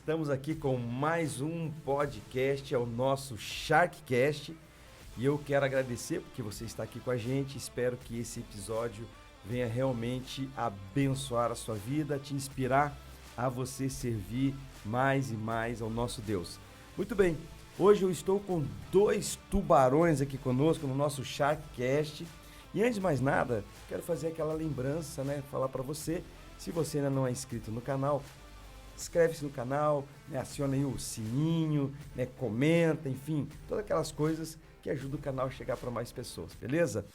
Estamos aqui com mais um podcast, é o nosso Sharkcast. E eu quero agradecer porque você está aqui com a gente. Espero que esse episódio venha realmente abençoar a sua vida, te inspirar a você servir mais e mais ao nosso Deus. Muito bem, hoje eu estou com 2 tubarões aqui conosco no nosso Sharkcast. E antes de mais nada, quero fazer aquela lembrança, né? Falar para você, se você ainda não é inscrito no canal, inscreve-se no canal, né, aciona aí o sininho, né, comenta, enfim, todas aquelas coisas que ajudam o canal a chegar para mais pessoas, beleza?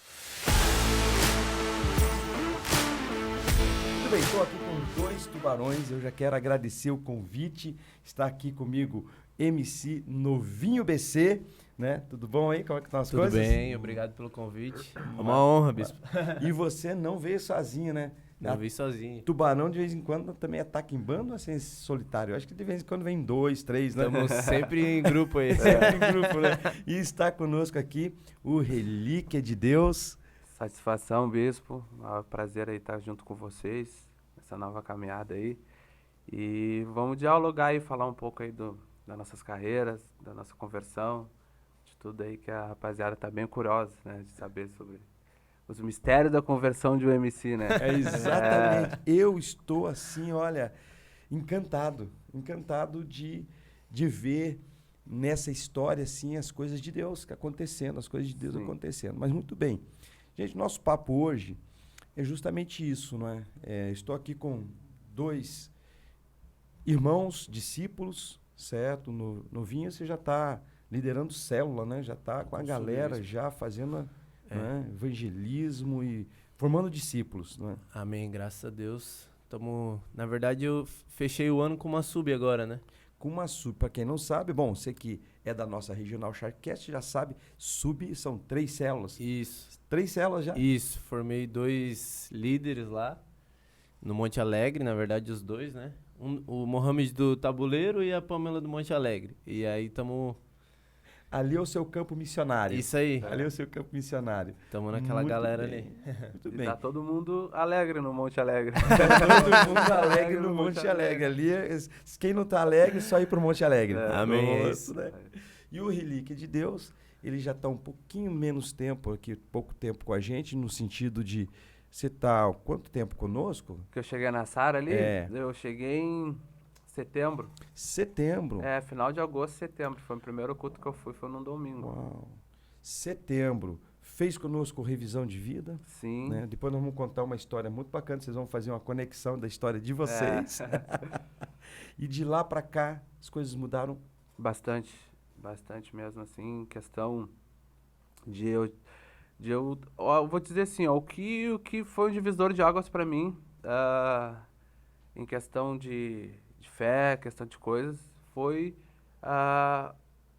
Muito bem, estou aqui com 2 tubarões, eu já quero agradecer o convite, está aqui comigo MC Novinho BC, né? Tudo bom aí? Como é que estão as coisas? Tudo bem, obrigado pelo convite. É uma honra, bispo. E você não veio sozinho, né? Não vim sozinho. Tubarão, de vez em quando, também ataca em bando ou assim, solitário? Eu acho que de vez em quando vem 2, 3, né? Estamos sempre em grupo aí. Sempre em grupo, né? E está conosco aqui o Relíquia de Deus. Satisfação, bispo. É um prazer aí estar junto com vocês nessa nova caminhada aí. E vamos dialogar aí, falar um pouco aí das nossas carreiras, da nossa conversão, de tudo aí que a rapaziada tá bem curiosa, né? De saber sobre os mistérios da conversão de um MC, né? É exatamente. Eu estou assim, olha, encantado de ver nessa história assim as coisas de Deus acontecendo, as coisas de Deus acontecendo. Mas muito bem. Gente, nosso papo hoje é justamente isso, não é? Estou aqui com 2 irmãos, discípulos, certo? Novinho, você já está liderando célula, né? Já está com a galera, já fazendo né? Evangelismo e formando discípulos, né? Amém, graças a Deus. Na verdade, eu fechei o ano com uma sub agora, né? Com uma sub, para quem não sabe, bom, você que é da nossa regional Sharkcast já sabe, sub são 3 células. Isso. 3 células já? Isso, formei 2 líderes lá, no Monte Alegre, na verdade os 2, né? O Mohamed do Tabuleiro e a Pamela do Monte Alegre. E aí estamos... Ali é o seu campo missionário. Isso aí. Ali é o seu campo missionário. Estamos naquela galera ali. Muito E bem. tá todo mundo alegre no Monte Alegre. Todo mundo alegre no Monte Alegre. Ali, quem não tá alegre, só ir pro Monte Alegre. Amém. Nossa, né? E o Relíquia de Deus, ele já tá um pouquinho menos tempo aqui, pouco tempo com a gente, no sentido de você tá há quanto tempo conosco? Que eu cheguei na Sara ali, É. eu cheguei em setembro. Setembro. Final de agosto, setembro. Foi o primeiro culto que eu fui, foi num domingo. Uau. Setembro. Fez conosco revisão de vida. Sim. Né? Depois nós vamos contar uma história muito bacana. Vocês vão fazer uma conexão da história de vocês. E de lá para cá, as coisas mudaram. Bastante mesmo, assim, questão de eu vou dizer assim, ó, o que foi um divisor de águas para mim, em questão de fé, questão de coisas, foi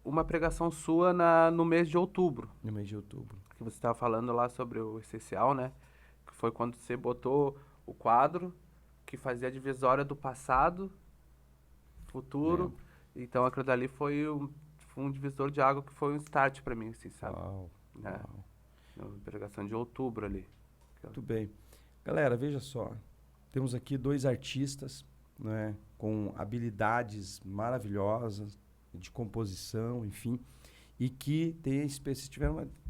uma pregação sua no mês de outubro. No mês de outubro. Que você estava falando lá sobre o essencial, né? Que foi quando você botou o quadro que fazia a divisória do passado, futuro. Lembro. Então aquilo dali foi um divisor de água que foi um start para mim, assim, sabe? Uau. Na pregação de outubro ali. Muito bem. Galera, veja só. Temos aqui 2 artistas, né, com habilidades maravilhosas de composição, enfim, e que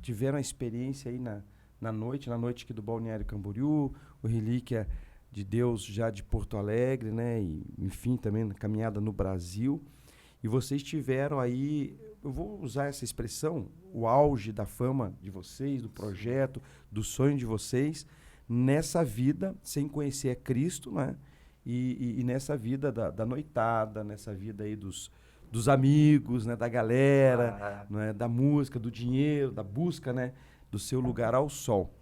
tiveram uma experiência aí na noite aqui do Balneário Camboriú, o Relíquia de Deus já de Porto Alegre, né, e enfim, também na caminhada no Brasil. E vocês tiveram aí, eu vou usar essa expressão, o auge da fama de vocês, do projeto, do sonho de vocês, nessa vida, sem conhecer a Cristo, né? E nessa vida da noitada, nessa vida aí dos amigos, né? Da galera, né? Da música, do dinheiro, da busca, né? Do seu lugar ao sol.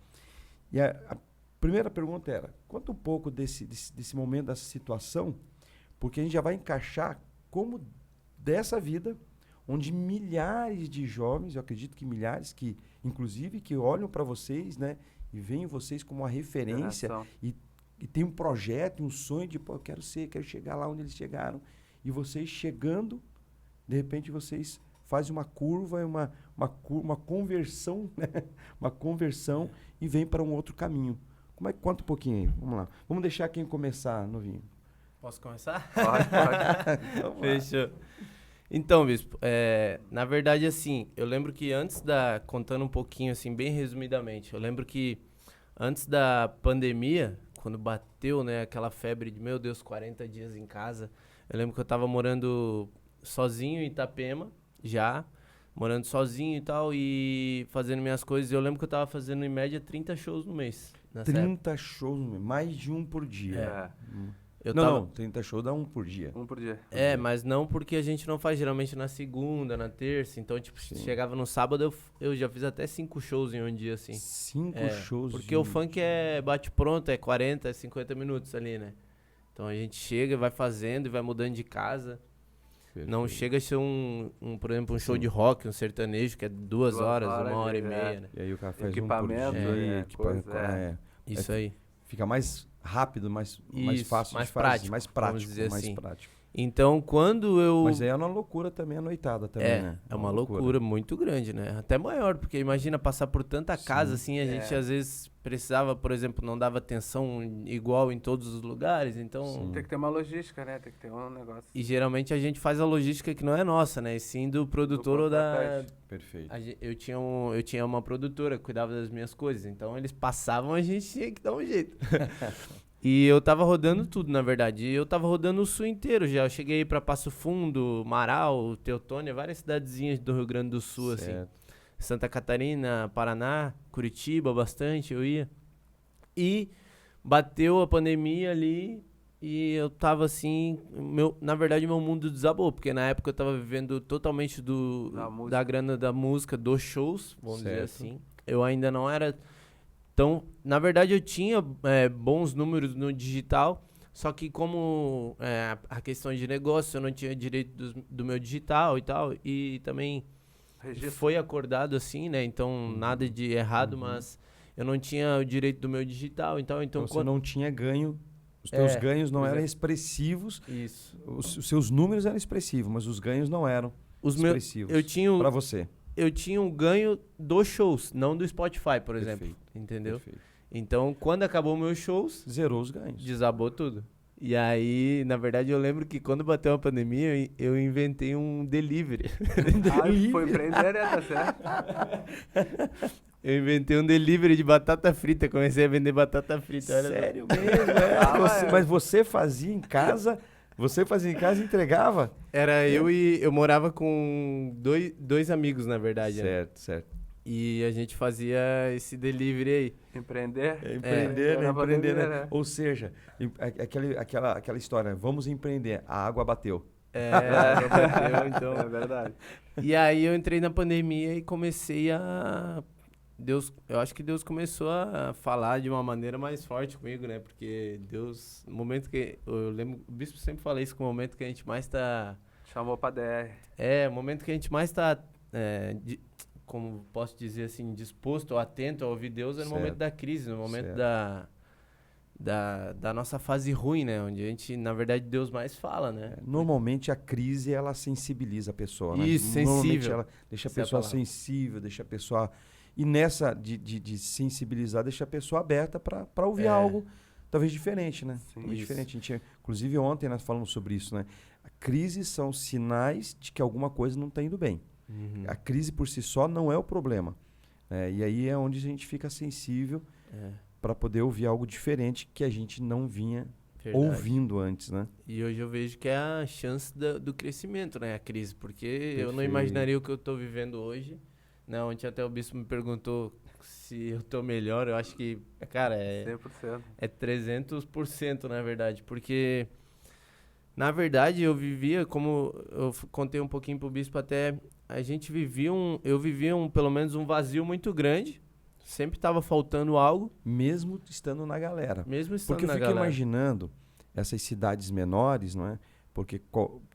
E a primeira pergunta era, conta um pouco desse momento, dessa situação, porque a gente já vai encaixar como dessa vida, onde milhares de jovens, eu acredito que milhares, que inclusive que olham para vocês, né? E veem vocês como uma referência e tem um projeto, um sonho de, pô, eu quero chegar lá onde eles chegaram. E vocês chegando, de repente vocês fazem uma curva, uma conversão, né? Uma conversão e vem para um outro caminho. Conta um pouquinho aí, vamos lá. Vamos deixar quem começar, Novinho. Posso começar? Pode, pode. Vamos lá. Fechou. Então, Bispo, na verdade, assim, eu lembro que contando um pouquinho, assim, bem resumidamente, eu lembro que antes da pandemia, quando bateu, né, aquela febre de, meu Deus, 40 dias em casa, eu lembro que eu tava morando sozinho em Itapema, morando sozinho e tal, e fazendo minhas coisas. Eu lembro que eu tava fazendo, em média, 30 shows no mês. Nessa época. 30 shows, mais de um por dia. É, Eu não, tava... não, 30 shows dá um por dia. um por dia. Mas não porque a gente não faz geralmente na segunda, na terça. Então, tipo, Sim. chegava no sábado, eu já fiz até 5 shows em um dia, assim. 5 É, shows. Porque o funk é bate-pronto, é 40, é 50 minutos ali, né? Então a gente chega, vai fazendo e vai mudando de casa. Não chega a ser por exemplo, um show de rock, um sertanejo, que é 2 horas, 1 hora e meia, né? E aí o cara faz Equipamento, um por dia. pois é. Isso aí. Fica mais rápido, mais Isso, fácil mais de fazer. prático, Mais vamos prático, dizer mais assim. prático. Então, quando eu... Mas aí é uma loucura também a noitada também, né? É uma loucura muito grande, né? Até maior, porque imagina passar por tanta casa, assim, a gente às vezes precisava, por exemplo, não dava atenção igual em todos os lugares, então... Sim. Tem que ter uma logística, né? Tem que ter um negócio. E geralmente a gente faz a logística que não é nossa, né? E sim do produtor ou da... contratante. Perfeito. Eu tinha uma produtora que cuidava das minhas coisas, então eles passavam, a gente tinha que dar um jeito. E eu tava rodando tudo, na verdade. E eu tava rodando o sul inteiro já. Eu cheguei pra Passo Fundo, Marau, Teutônia, várias cidadezinhas do Rio Grande do Sul, assim. Certo. Santa Catarina, Paraná, Curitiba, bastante eu ia. E bateu a pandemia ali e eu tava assim... na verdade, meu mundo desabou, porque na época eu tava vivendo totalmente da grana da música, dos shows, vamos dizer Certo. assim. Eu ainda não era... Então, na verdade, eu tinha bons números no digital, só que como a questão de negócio, eu não tinha direito do meu digital e tal, e também Registro. foi acordado assim, né? Então, nada de errado, mas eu não tinha o direito do meu digital, então Então você quando... não tinha ganho, os teus ganhos não por eram exemplo. expressivos, Isso. os seus números eram expressivos, mas os ganhos não eram Os meus, expressivos eu pra você. tinha um ganho dos shows, não do Spotify, por exemplo, Perfeito. entendeu? Perfeito. Então, quando acabou meus shows, Zerou os ganhos. desabou tudo. E aí, na verdade, eu lembro que quando bateu a pandemia, eu inventei um delivery. Foi empreender, né? Tá certo? Eu inventei um delivery de batata frita, comecei a vender batata frita. olha só. Sério mesmo, Mas você fazia em casa? Você fazia em casa e entregava? Era eu morava com dois amigos, na verdade, né? Certo, certo. E a gente fazia esse delivery aí. Empreender. Empreender, né? na Empreender, pandemia, né? né? Ou seja, aquela história, vamos empreender, a água bateu. Bateu, então. É verdade. E aí eu entrei na pandemia e comecei eu acho que Deus começou a falar de uma maneira mais forte comigo, né? Porque Deus, no momento que... Eu lembro, o bispo sempre fala isso, que o momento que a gente mais tá... Chamou pra DR. O momento que a gente mais tá... como posso dizer assim, disposto ou atento a ouvir Deus é no Certo. momento da crise, no momento Certo. da nossa fase ruim, né? Onde a gente, na verdade, Deus mais fala, né? Normalmente a crise, ela sensibiliza a pessoa, né? Isso, Normalmente sensível. ela deixa a Essa é a pessoa palavra. sensível, deixa a pessoa... E nessa de sensibilizar, deixa a pessoa aberta para ouvir algo talvez diferente, né? Sim, Talvez isso. diferente. Inclusive ontem nós falamos sobre isso, né? A crise são sinais de que alguma coisa não está indo bem. Uhum. A crise por si só não é o problema. E aí é onde a gente fica sensível para poder ouvir algo diferente que a gente não vinha Verdade. ouvindo antes, né? E hoje eu vejo que é a chance do crescimento, né? A crise, porque eu não Perfeito. imaginaria o que eu tô vivendo hoje. Né? Ontem até o bispo me perguntou se eu tô melhor. Eu acho que, cara, 100%. é 300%, na verdade. Porque, na verdade, eu vivia, como eu contei um pouquinho pro bispo até, eu vivia pelo menos um vazio muito grande. Sempre tava faltando algo, Mesmo estando na galera. mesmo estando Porque eu na fico galera. imaginando essas cidades menores, não é? Porque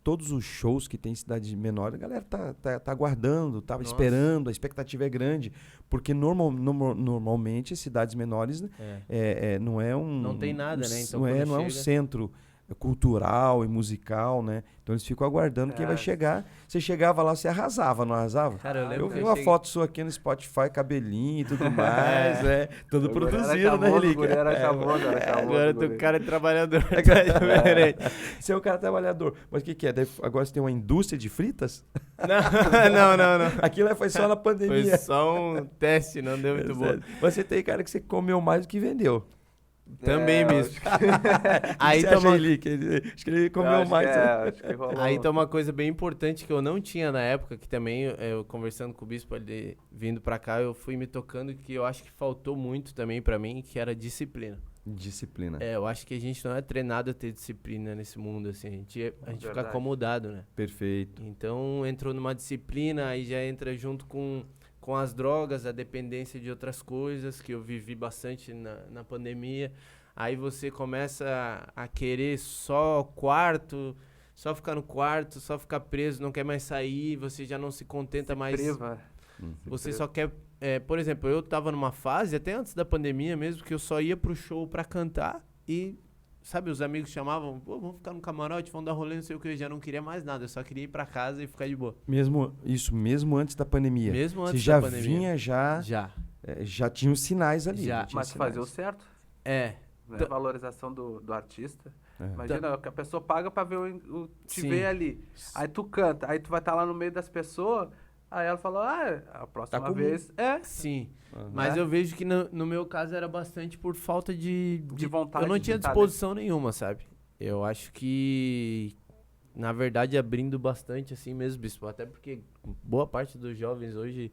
todos os shows que tem em cidades menores, a galera tá aguardando, tá Nossa. esperando, a expectativa é grande. Porque normalmente as cidades menores não é um... Não tem nada, né? Então, não é quando um chega- centro cultural e musical, né? Então eles ficam aguardando quem vai chegar. Você chegava lá, você arrasava, não arrasava? Cara, eu lembro Eu que vi eu uma cheguei- foto sua aqui no Spotify, cabelinho e tudo mais, tudo O guri era produzido, né, chavoso, o Relíquia? guri era chavoso, era chavoso, Agora guri. tu cara é trabalhador. Tá diferente. Você é um cara trabalhador. Mas o que é? Agora você tem uma indústria de fritas? Não. Aquilo foi só na Foi pandemia. só um teste, não deu muito bom. Mas você tem cara que você comeu mais do que vendeu. Também, bispo. Aí Aí você acha, toma- Relíquia? Acho que ele Eu comeu acho mais. que acho que rolou. Aí tem uma coisa bem importante que eu não tinha na época, que também eu conversando com o bispo ali, vindo pra cá, eu fui me tocando que eu acho que faltou muito também pra mim, que era disciplina. Disciplina. Eu acho que a gente não é treinado a ter disciplina nesse mundo, assim, a gente fica Verdade. acomodado, né? Perfeito. Então entrou numa disciplina, aí já entra junto com as drogas, a dependência de outras coisas, que eu vivi bastante na pandemia. Aí você começa a querer só quarto, só ficar no quarto, só ficar preso, não quer mais sair, você já não se contenta mais. Priva. Você só quer. Por exemplo, eu tava numa fase, até antes da pandemia mesmo, que eu só ia pro show pra cantar e, sabe, os amigos chamavam, pô, vamos ficar no camarote, vamos dar rolê, não sei o que, eu já não queria mais nada, eu só queria ir pra casa e ficar de boa. Mesmo antes da pandemia. Mesmo antes Você já da pandemia. vinha, já tinha os sinais ali. Já. tinha Mas sinais. fazia o certo. É. Né? Valorização do artista. É. Imagina que a pessoa paga pra ver te Sim. ver ali. Aí tu canta, aí tu vai estar lá no meio das pessoas. Aí ela falou, a próxima comigo. vez. Sim. Aham. Mas Né? eu vejo que no meu caso era bastante por falta de vontade eu não de tinha tá disposição nenhuma, sabe? Eu acho que, na verdade, abrindo bastante assim mesmo, bispo. Até porque boa parte dos jovens hoje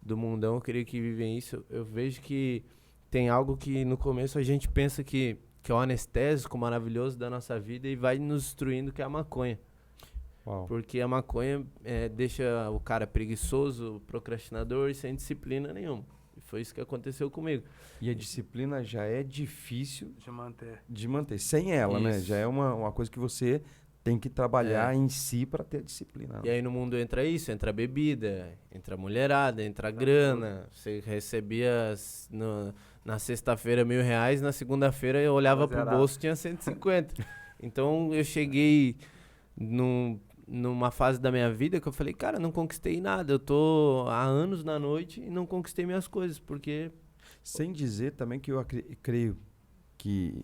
do mundão, eu creio que vivem isso. Eu vejo que tem algo que no começo a gente pensa que é o anestésico maravilhoso da nossa vida e vai nos destruindo, que é a maconha. Uau. Porque a maconha deixa o cara preguiçoso, procrastinador e sem disciplina nenhuma. E foi isso que aconteceu comigo. E a disciplina já é difícil De manter. de manter. Sem ela, né? Isso. Já é uma coisa que você tem que trabalhar em si para ter disciplina. E aí no mundo entra isso, entra a bebida, entra a mulherada, entra a grana. Você recebia na sexta-feira R$1.000, na segunda-feira eu olhava pro Zerado. bolso e tinha 150. Então eu cheguei numa fase da minha vida que eu falei, cara, não conquistei nada. Eu tô há anos na noite e não conquistei minhas coisas, porque... Sem dizer também que eu creio que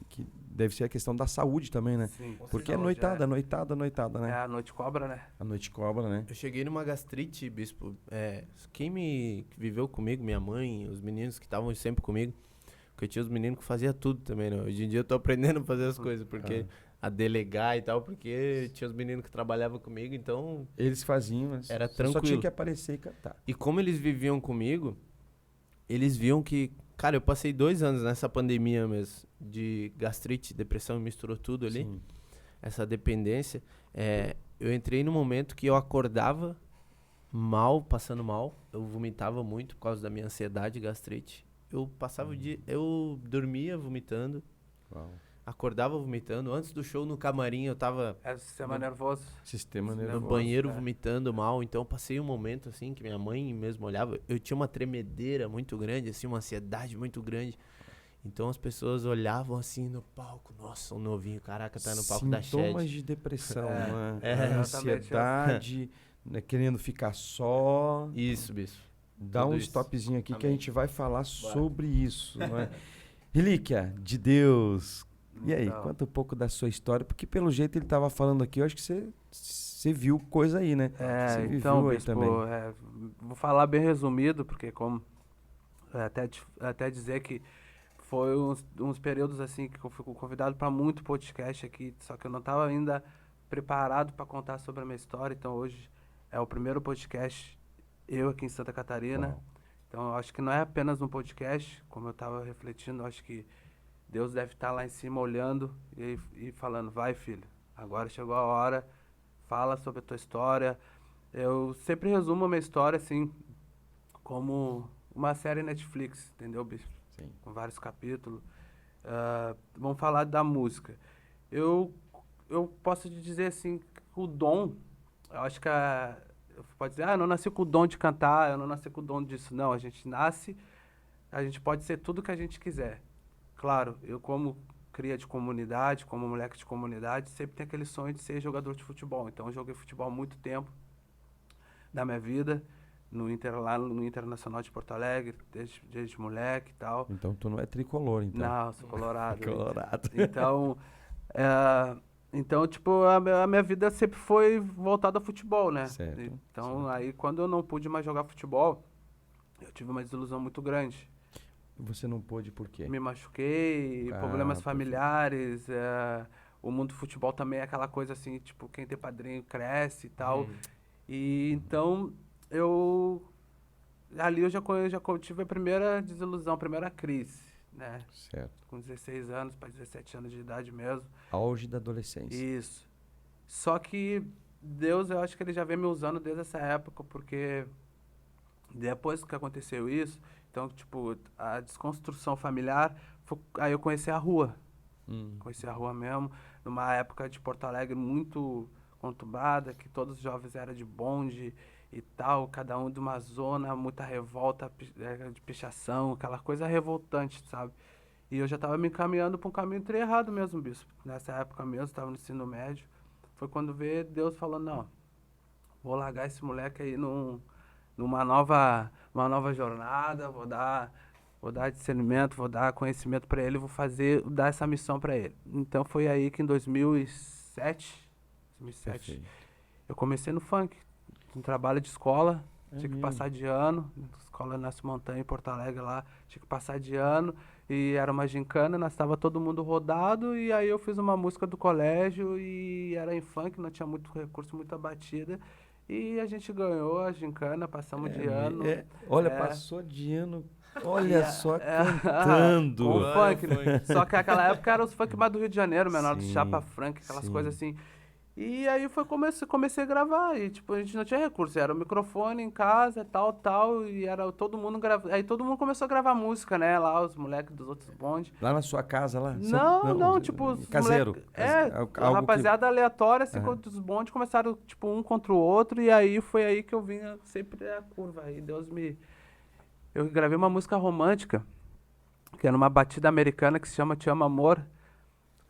deve ser a questão da saúde também, né? Sim. Porque é Saúde, noitada, né? É, a noite cobra, né? A noite cobra, né? Eu cheguei numa gastrite, bispo. Quem viveu comigo, minha mãe, os meninos que estavam sempre comigo, porque tinha os meninos que faziam tudo também, né? Hoje em dia eu tô aprendendo a fazer as coisas, porque a delegar e tal, porque tinha os meninos que trabalhavam comigo, então... Eles faziam, mas Era você só tinha tranquilo. que aparecer e cantar. E como eles viviam comigo, eles viam que... Cara, eu passei 2 anos nessa pandemia mesmo, de gastrite, depressão, misturou tudo ali. Sim. Essa dependência. Eu entrei num momento que eu acordava mal, passando mal. Eu vomitava muito por causa da minha ansiedade, gastrite. Eu passava o dia... Eu dormia vomitando, Uau. acordava vomitando. Antes do show, no camarim, eu tava... É o sistema nervoso. Sistema no nervoso. banheiro é. vomitando mal, então eu passei um momento assim que minha mãe mesmo olhava, eu tinha uma tremedeira muito grande, assim, uma ansiedade muito grande. Então as pessoas olhavam assim no palco, nossa, um novinho, caraca, tá no palco da Sintomas Shed. de depressão, né? exatamente. Ansiedade, né, querendo ficar só. Isso, bispo. Dá tudo um isso. stopzinho aqui que a Amém. gente vai falar sobre isso, né? Relíquia de Deus. E aí, Então. conta um pouco da sua história, porque pelo jeito ele tava falando aqui, eu acho que você viu coisa aí, né? Você viveu Então, aí bispo, também. vou falar bem resumido, porque como até dizer que foi uns períodos assim que eu fui convidado para muito podcast aqui, só que eu não estava ainda preparado para contar sobre a minha história, então hoje é o primeiro podcast eu aqui em Santa Catarina. Uau. Então eu acho que não é apenas um podcast, como eu estava refletindo, eu acho que Deus deve estar lá em cima olhando e falando, vai filho, agora chegou a hora, fala sobre a tua história. Eu sempre resumo a minha história assim, como uma série Netflix, entendeu, bispo? Sim. Com vários capítulos. Vamos falar da música. Eu posso te dizer assim, que o dom, eu acho que pode dizer, eu não nasci com o dom de cantar, eu não nasci com o dom disso. Não, a gente pode ser tudo que a gente quiser. Claro, eu como cria de comunidade, como moleque de comunidade, sempre tem aquele sonho de ser jogador de futebol. Então eu joguei futebol há muito tempo da minha vida, lá no Internacional de Porto Alegre, desde moleque e tal. Então tu não é tricolor, então. Não, sou colorado. Colorado. Então, tipo, a minha vida sempre foi voltada ao futebol, né? Certo, Então, aí quando eu não pude mais jogar futebol, eu tive uma desilusão muito grande. Você não pôde por quê? Me machuquei, problemas familiares, o mundo do futebol também é aquela coisa assim, tipo, quem tem padrinho cresce e tal. E então, ali eu já tive a primeira desilusão, a primeira crise, né? Certo. Com 16 anos para 17 anos de idade mesmo. Auge da adolescência. Isso. Só que Deus, eu acho que ele já vem me usando desde essa época, porque depois que aconteceu isso, então, tipo, a desconstrução familiar, aí eu conheci a rua. Conheci a rua mesmo, numa época de Porto Alegre muito conturbada, que todos os jovens eram de bonde e tal, cada um de uma zona, muita revolta de pichação, aquela coisa revoltante, sabe? E eu já estava me encaminhando para um caminho errado mesmo, bispo. Nessa época mesmo, estava no ensino médio. Foi quando veio Deus falando, não, vou largar esse moleque aí numa nova jornada, vou dar discernimento, vou dar conhecimento para ele, dar essa missão para ele. Então foi aí que em 2007, Perfeito. eu comecei no funk, um trabalho de escola, tinha que mesmo? passar de ano, escola Nasce Montanha em Porto Alegre lá, tinha que passar de ano, e era uma gincana, nós estava todo mundo rodado, e aí eu fiz uma música do colégio, e era em funk, não tinha muito recurso, muita batida, e a gente ganhou a gincana, passamos de ano. Olha, passou de ano, olha só, cantando. Com o funk, né? Só que naquela época era os funk mais do Rio de Janeiro, menor do Sim, Chapa Frank, aquelas sim. coisas assim. E aí comecei a gravar, e tipo, a gente não tinha recurso, era o microfone em casa, tal, e era todo mundo gravando. Aí todo mundo começou a gravar música, né? Lá, os moleques dos outros bondes. Lá na sua casa, lá? Não, tipo, os caseiro. moleque, a rapaziada aleatória, assim, quando os bondes começaram, tipo, um contra o outro, e aí foi aí que eu vinha sempre a curva. Aí eu gravei uma música romântica, que era uma batida americana que se chama Te Amo Amor,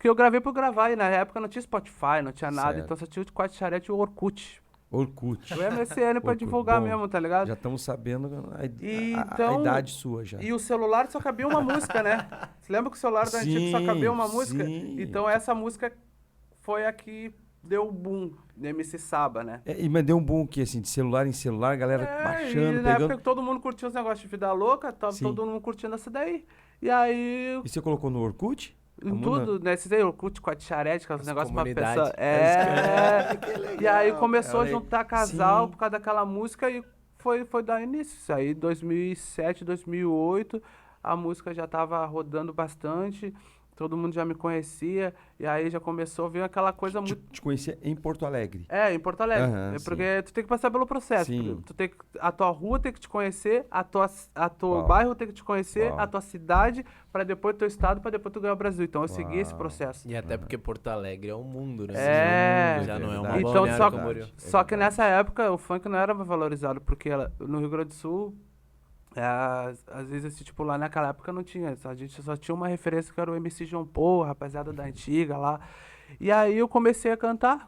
que eu gravei por gravar, e na época não tinha Spotify, não tinha nada, Certo. então só tinha o Quarto Charete e o Orkut. Orkut. O MSN pra Orkut. divulgar Bom, mesmo, tá ligado? Já estamos sabendo a Então, idade sua já. E o celular só cabia uma música, né? Você lembra que o celular da antigo só cabia uma música? Sim. Então essa música foi a que deu o boom do MC Saba, né? Mas deu um boom que assim, de celular em celular, a galera baixando, e na pegando. época que todo mundo curtia os negócios de vida louca, tava Sim. todo mundo curtindo essa daí. E aí, E você colocou no Orkut? em tudo, né? Esses aí, Orkut, Quarto Charete, aqueles negócios pra comunidades. pessoa. E aí começou a Olha aí. juntar casal Sim. por causa daquela música e foi dar início. Isso aí, 2007, 2008, a música já tava rodando bastante, todo mundo já me conhecia, e aí já começou a vir aquela coisa muito... Te conhecia em Porto Alegre. Em Porto Alegre. Aham, Porque tu tem que passar pelo processo. Sim. A tua rua tem que te conhecer, a tua Uau. bairro tem que te conhecer, Uau. a tua cidade, para depois teu estado, para depois tu ganhar o Brasil. Então eu segui esse processo. E até porque Porto Alegre é um mundo, né? Já não é uma verdade. Então, Balneário só, Camboriú. só que nessa época o funk não era valorizado, porque no Rio Grande do Sul, às vezes, assim, tipo, lá naquela época não tinha. A gente só tinha uma referência que era o MC João Paul, a rapaziada da antiga lá. E aí eu comecei a cantar,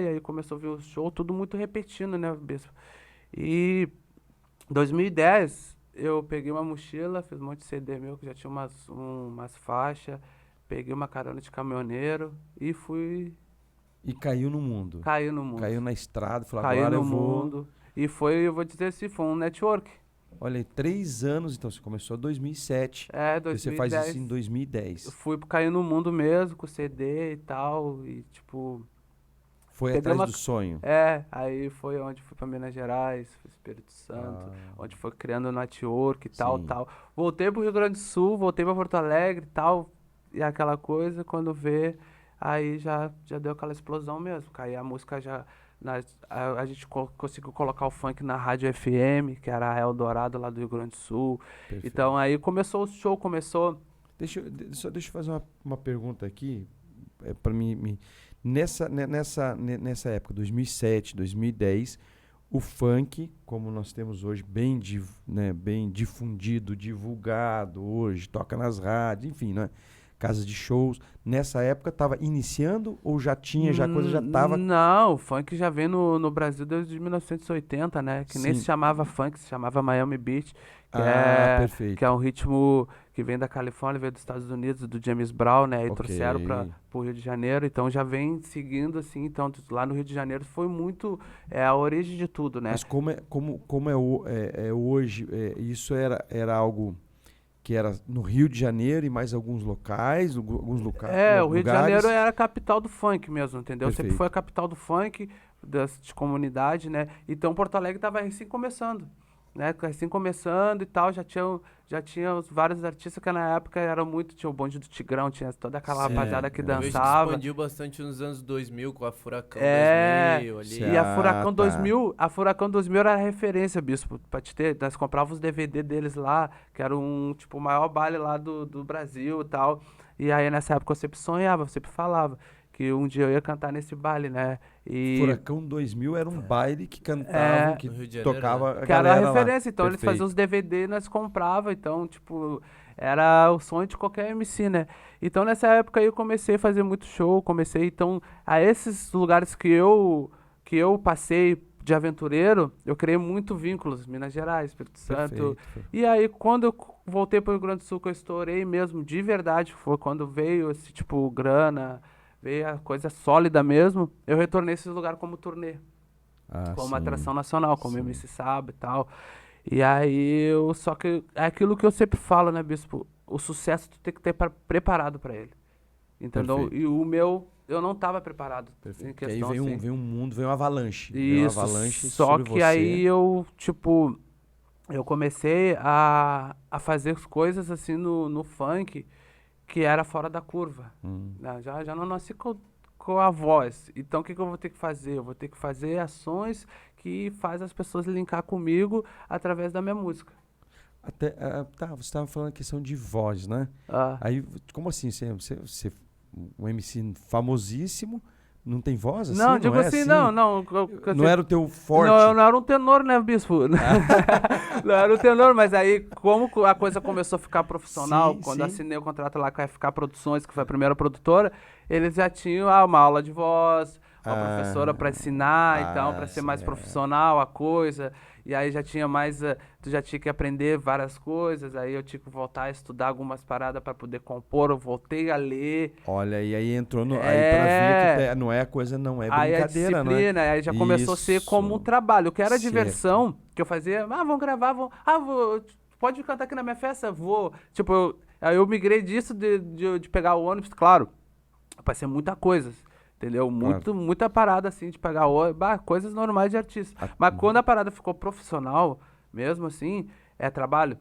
e aí começou a vir o show, tudo muito repetindo, né, Bispo? E em 2010, eu peguei uma mochila, fiz um monte de CD meu, que já tinha umas faixas, peguei uma carona de caminhoneiro e fui... E caiu no mundo. Caiu no mundo. Caiu na estrada, falou, Caiu agora no eu vou. mundo. E foi, eu vou dizer assim, foi um network. Olha aí, 3 anos, então você começou em 2007. 2010. Você faz isso em 2010. Eu fui cair no mundo mesmo, com CD e tal, e tipo... Foi Peguei atrás uma- do sonho. Aí foi onde fui pra Minas Gerais, fui Espírito Santo, onde foi criando o network e tal, Sim. tal. Voltei pro Rio Grande do Sul, voltei pra Porto Alegre e tal, e aquela coisa, quando vê, aí já deu aquela explosão mesmo, que aí a música já... A gente conseguiu colocar o funk na rádio FM, que era a Eldorado lá do Rio Grande do Sul. Perfeito. Então aí começou o show, Deixa eu fazer uma pergunta aqui, para mim. Nessa época, 2007, 2010, o funk, como nós temos hoje, bem difundido, divulgado hoje, toca nas rádios, enfim, né? casas de shows. Nessa época estava iniciando ou já tinha, já a coisa já estava... Não, o funk já vem no Brasil desde 1980, né? Que nem Sim. se chamava funk, se chamava Miami Beach, Perfeito. que é um ritmo que vem da Califórnia, veio dos Estados Unidos, do James Brown, né? E Ok. trouxeram para o Rio de Janeiro, então já vem seguindo assim. Então lá no Rio de Janeiro foi muito a origem de tudo, né? Mas como é hoje, isso era algo que era no Rio de Janeiro e mais alguns locais, alguns O Rio de Janeiro era a capital do funk mesmo, entendeu? Sempre Perfeito. foi a capital do funk, de comunidade, né? Então Porto Alegre tava recém começando, né? Recém começando e tal, já tinha vários artistas que na época eram muito, tinha o bonde do Tigrão, tinha toda aquela Sim, rapaziada que eu Eu vejo que dançava. expandiu bastante nos anos 2000 com a Furacão É, 2000 ali. Certo. E a Furacão tá. 2000, a Furacão 2000 era a referência, bispo, pra te ter, nós comprávamos os DVD deles lá, que era tipo, o maior baile lá do Brasil e tal, e aí nessa época eu sempre sonhava, eu sempre falava que um dia eu ia cantar nesse baile, né, e... Furacão 2000 era um baile que cantavam, que No Rio de Janeiro, tocava né? a Que era a galera lá. referência, então eles Perfeito. faziam os DVD e nós comprava, então, tipo, era o sonho de qualquer MC, né? Então nessa época aí eu comecei a fazer muito show, então, a esses lugares que eu passei de aventureiro, eu criei muito vínculos, Minas Gerais, Espírito Santo. Perfeito. E aí quando eu voltei para o Rio Grande do Sul, que eu estourei mesmo, de verdade, foi quando veio esse tipo grana, veio a coisa sólida mesmo, eu retornei a esses lugares como turnê como Sim. atração nacional, como sim. MC Saba e tal. E aí, só que é aquilo que eu sempre falo, né, bispo? O sucesso tu tem que ter preparado pra ele. Entendeu? Perfeito. E o meu, eu não tava preparado em Perfeito. Que aí questão vem assim. vem um mundo, vem uma avalanche. Vem uma Isso, avalanche só sobre que você. aí eu, tipo, eu comecei a fazer as coisas assim no funk que era fora da curva. Né? Já não nasci com a voz. Então, o que eu vou ter que fazer? Eu vou ter que fazer ações que faz as pessoas linkar comigo através da minha música. Você estava falando a questão de voz, né? Ah, Aí, como assim? Você um MC famosíssimo, não tem voz assim? não, digo é assim, não. Não era o teu forte? Não, eu não era um tenor, né, bispo? Não era um tenor, mas aí, como a coisa começou a ficar profissional, Sim, quando sim. eu assinei o contrato lá com a FK Produções, que foi a primeira produtora, eles já tinham uma aula de voz, uma professora para ensinar, então, para ser mais profissional a coisa. E aí já tinha mais, tu já tinha que aprender várias coisas, aí eu tinha que voltar a estudar algumas paradas para poder compor, eu voltei a ler. Olha, e aí entrou no. Aí pra É. ver que não é a coisa, não é Aí a brincadeira, não é? disciplina, aí já começou a ser como um Isso. trabalho. O que era Certo. diversão, que eu fazia, vamos gravar, pode cantar aqui na minha festa? Vou. Tipo, aí eu migrei disso de pegar o ônibus, claro, passei muita coisa, entendeu? Muita parada, assim, de pegar o ônibus, coisas normais de artista. Mas quando a parada ficou profissional, mesmo assim, é trabalho.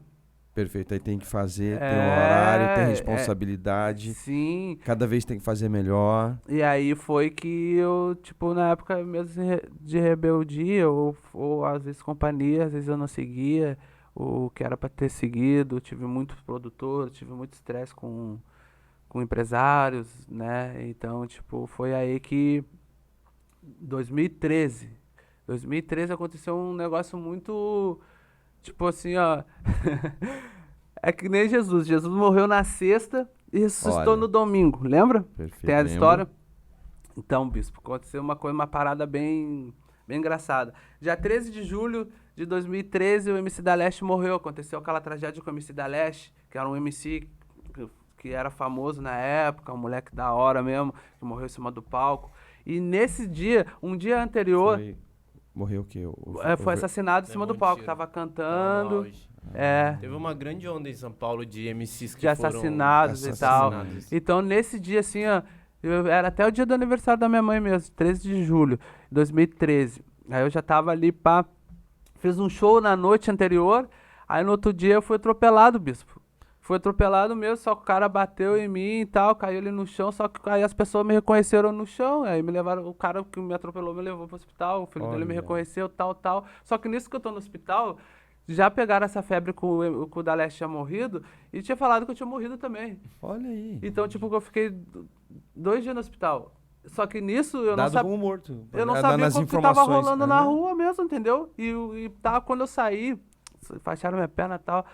Perfeito. Aí tem que fazer, tem um horário, tem É, responsabilidade. Sim. Cada vez tem que fazer melhor. E aí foi que eu, tipo, na época mesmo de rebeldia, ou às vezes companhia, às vezes eu não seguia o que era pra ter seguido. Tive muitos produtores, tive muito estresse com empresários, né? Então, tipo, foi aí que 2013 aconteceu um negócio muito, tipo assim, ó. É que nem Jesus. Jesus morreu na sexta e ressuscitou Olha. no domingo, lembra? Perfeito. Tem a lembro. história? Então, bispo, aconteceu uma parada bem engraçada. Dia 13 de julho de 2013, o MC da Leste morreu. Aconteceu aquela tragédia com o MC da Leste, que era um MC que era famoso na época, um moleque da hora mesmo, que morreu em cima do palco. E nesse dia, um dia anterior, Morreu o quê? foi assassinado em cima Levou do um palco. tiro. Tava Tava no cantando. auge. Teve uma grande onda em São Paulo de MCs que de foram assassinados e tal. assassinados. Então, nesse dia, assim, ó, era até o dia do aniversário da minha mãe mesmo, 13 de julho de 2013. Aí eu já tava ali, pá, fiz um show na noite anterior, aí no outro dia eu fui atropelado, bispo. Fui atropelado mesmo, só que o cara bateu em mim e tal, caiu ali no chão, só que aí as pessoas me reconheceram no chão, aí me levaram, o cara que me atropelou me levou pro hospital, o filho dele me Olha. reconheceu, tal. Só que nisso que eu tô no hospital, já pegaram essa febre que o da Leste tinha morrido e tinha falado que eu tinha morrido também. Olha aí. Então, tipo, eu fiquei 2 dias no hospital. Só que nisso eu não Dado sabia. como morto. Eu não Na- sabia nas o que tava informações. rolando na rua mesmo, entendeu? E tá, quando eu saí, faixaram minha perna e tal.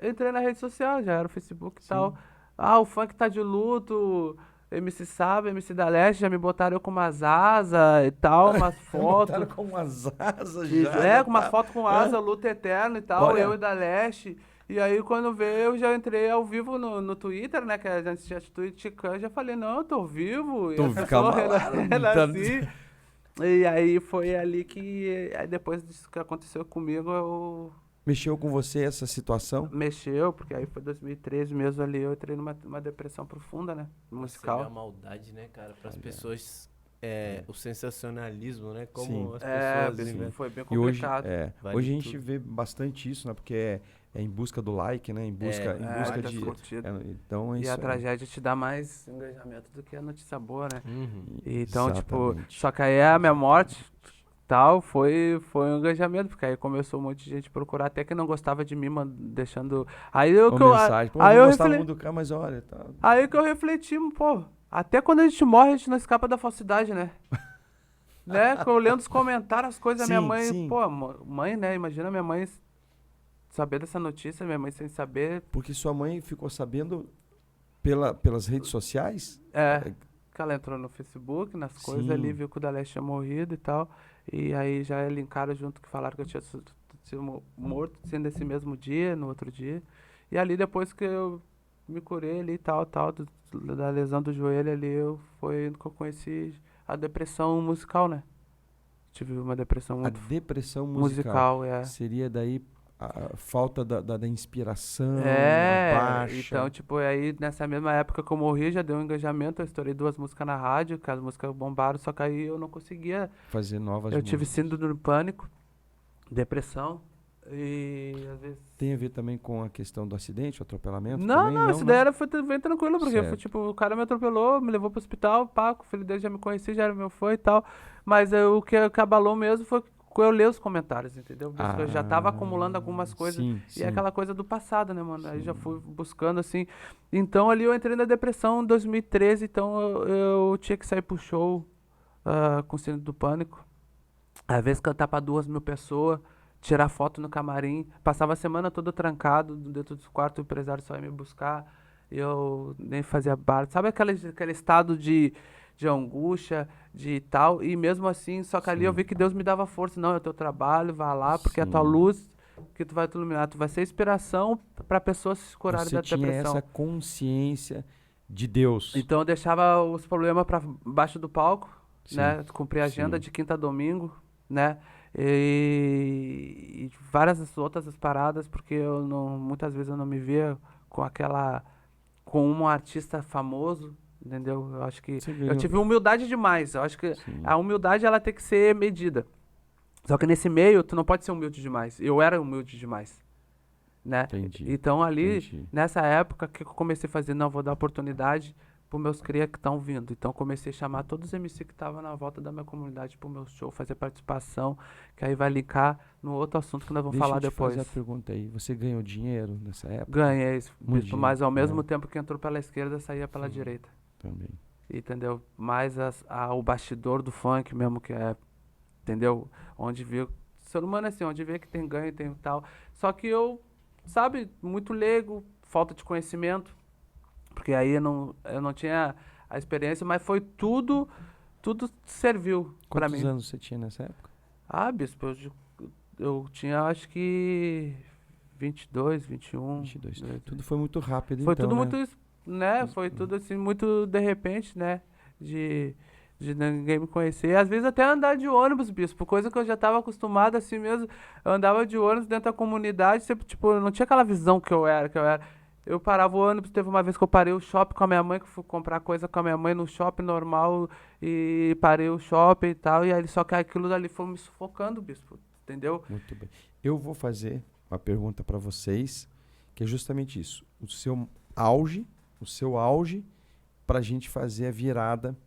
Entrei na rede social, já era o Facebook e tal. o funk tá de luto, MC Saba, MC da Leste, já me botaram eu com umas asas e tal, umas Botaram fotos. com umas asas Isso, já. Já com umas tá. fotos com asa, luta eterna e tal, Olha. eu e da Leste. E aí, quando veio, eu já entrei ao vivo no Twitter, né? Que a gente tinha Twitch, eu já falei, não, eu tô vivo. E Tô, calma lá. renasci. E aí foi ali que, aí depois disso que aconteceu comigo, eu Mexeu com você essa situação? mexeu, porque aí foi 2013 mesmo ali, eu entrei numa depressão profunda, né? Você vê a Musical. maldade, né, cara? Para as Olha. pessoas, o sensacionalismo, né? Como Sim. as É, pessoas inventam. foi bem E hoje, complicado. Vale hoje a gente tudo. vê bastante isso, né? Porque é em busca do like, né? Em busca muitas de... curtidas. então é E isso a aí. tragédia te dá mais engajamento do que a notícia boa, né? Uhum. Então, tipo, Exatamente. só que aí a minha morte, tal, foi um engajamento, porque aí começou um monte de gente procurar, até que não gostava de mim, deixando... Aí eu, Uma que eu, mensagem. Pô, aí eu eu não gostava refleti, muito do cara, mas olha... Tá... aí que eu refleti, pô, até quando a gente morre, a gente não escapa da falsidade, né? Né? Que eu lendo os comentários, as coisas, a minha Sim, mãe, sim. pô, mãe, né? Imagina minha mãe saber dessa notícia, minha mãe sem saber. Porque sua mãe ficou sabendo pelas redes sociais? Que ela entrou no Facebook, nas coisas Sim. ali, viu que o Daleste tinha morrido e tal. E aí já linkaram junto que falaram que eu tinha sido morto, sendo nesse mesmo dia, no outro dia. E ali depois que eu me curei ali e tal, da lesão do joelho ali, foi que eu conheci a depressão musical, né? Tive uma depressão A muito depressão musical musical, é. seria daí a falta da inspiração, a Então, baixa, tipo, aí nessa mesma época que eu morri, já deu um engajamento, eu estourei 2 músicas na rádio, que as músicas bombaram, só que aí eu não conseguia. fazer novas Eu tive músicas. síndrome do pânico, depressão, e às vezes... Tem a ver também com a questão do acidente, o atropelamento Não, também? não, isso daí foi bem tranquilo, porque foi, Certo. tipo, o cara me atropelou, me levou pro hospital, pá, o filho dele já me conhecia, já era meu fã e tal, mas o que abalou mesmo foi eu ler os comentários, entendeu? Eu já tava acumulando algumas coisas, Sim, e é sim. aquela coisa do passado, né, mano? Aí já Sim. fui buscando, assim, então ali eu entrei na depressão em 2013, então eu tinha que sair pro show com síndrome do pânico, às vezes cantar pra 2.000 pessoas, tirar foto no camarim. Passava a semana toda trancado dentro do quarto, o empresário só ia me buscar. E eu nem fazia bar. Sabe aquele estado de angústia, de tal? E mesmo assim, só que ali eu Sim. vi que Deus me dava força. Não, é o teu trabalho, vai lá, porque é a tua Sim. luz que tu vai te iluminar. Tu vai ser inspiração para pessoas se curarem Você da tinha depressão. essa consciência de Deus. Então eu deixava os problemas para baixo do palco, Sim, né? Cumprir a agenda sim. de quinta a domingo, né? E várias outras paradas, porque eu não, muitas vezes eu não me via com um artista famoso, entendeu? Eu acho que Você eu ganhou. tive humildade demais. Eu acho que Sim. a humildade ela tem que ser medida. Só que nesse meio tu não pode ser humilde demais. Eu era humilde demais, né? Entendi. Então ali, Entendi. nessa época, que eu comecei a fazer, não, vou dar oportunidade pros meus cria que estão vindo. Então comecei a chamar todos os MC que estavam na volta da minha comunidade pro meu show, fazer participação, que aí vai linkar no outro assunto que nós vamos Deixa falar eu te depois. fazer a pergunta aí. Você ganhou dinheiro nessa época? Ganhei, Muito bispo, mas ao dinheiro, mesmo né? tempo que entrou pela esquerda, saía pela direita. Também. Entendeu? Mais o bastidor do funk mesmo, que é, entendeu? Onde vê, ser humano é assim, onde vê que tem ganho, tem tal. Só que eu, sabe, muito leigo, falta de conhecimento, porque aí eu não tinha a experiência, mas foi tudo serviu pra Quantos mim. anos você tinha nessa época? Ah, bispo, eu tinha acho que 22, 21. 22. né? Tudo foi muito rápido, Foi então, tudo né? muito, né? Foi tudo assim, muito de repente, né? De ninguém me conhecer. E às vezes até andar de ônibus, bispo, coisa que eu já estava acostumado assim mesmo. Eu andava de ônibus dentro da comunidade, sempre, tipo, eu não tinha aquela visão que eu era, Eu parava o ônibus, teve uma vez que eu parei o shopping com a minha mãe, que fui comprar coisa com a minha mãe no shopping normal, e parei o shopping e tal, e aí só que aquilo dali foi me sufocando, bispo, entendeu? Muito bem. Eu vou fazer uma pergunta para vocês, que é justamente isso. O seu auge, para a gente fazer a virada,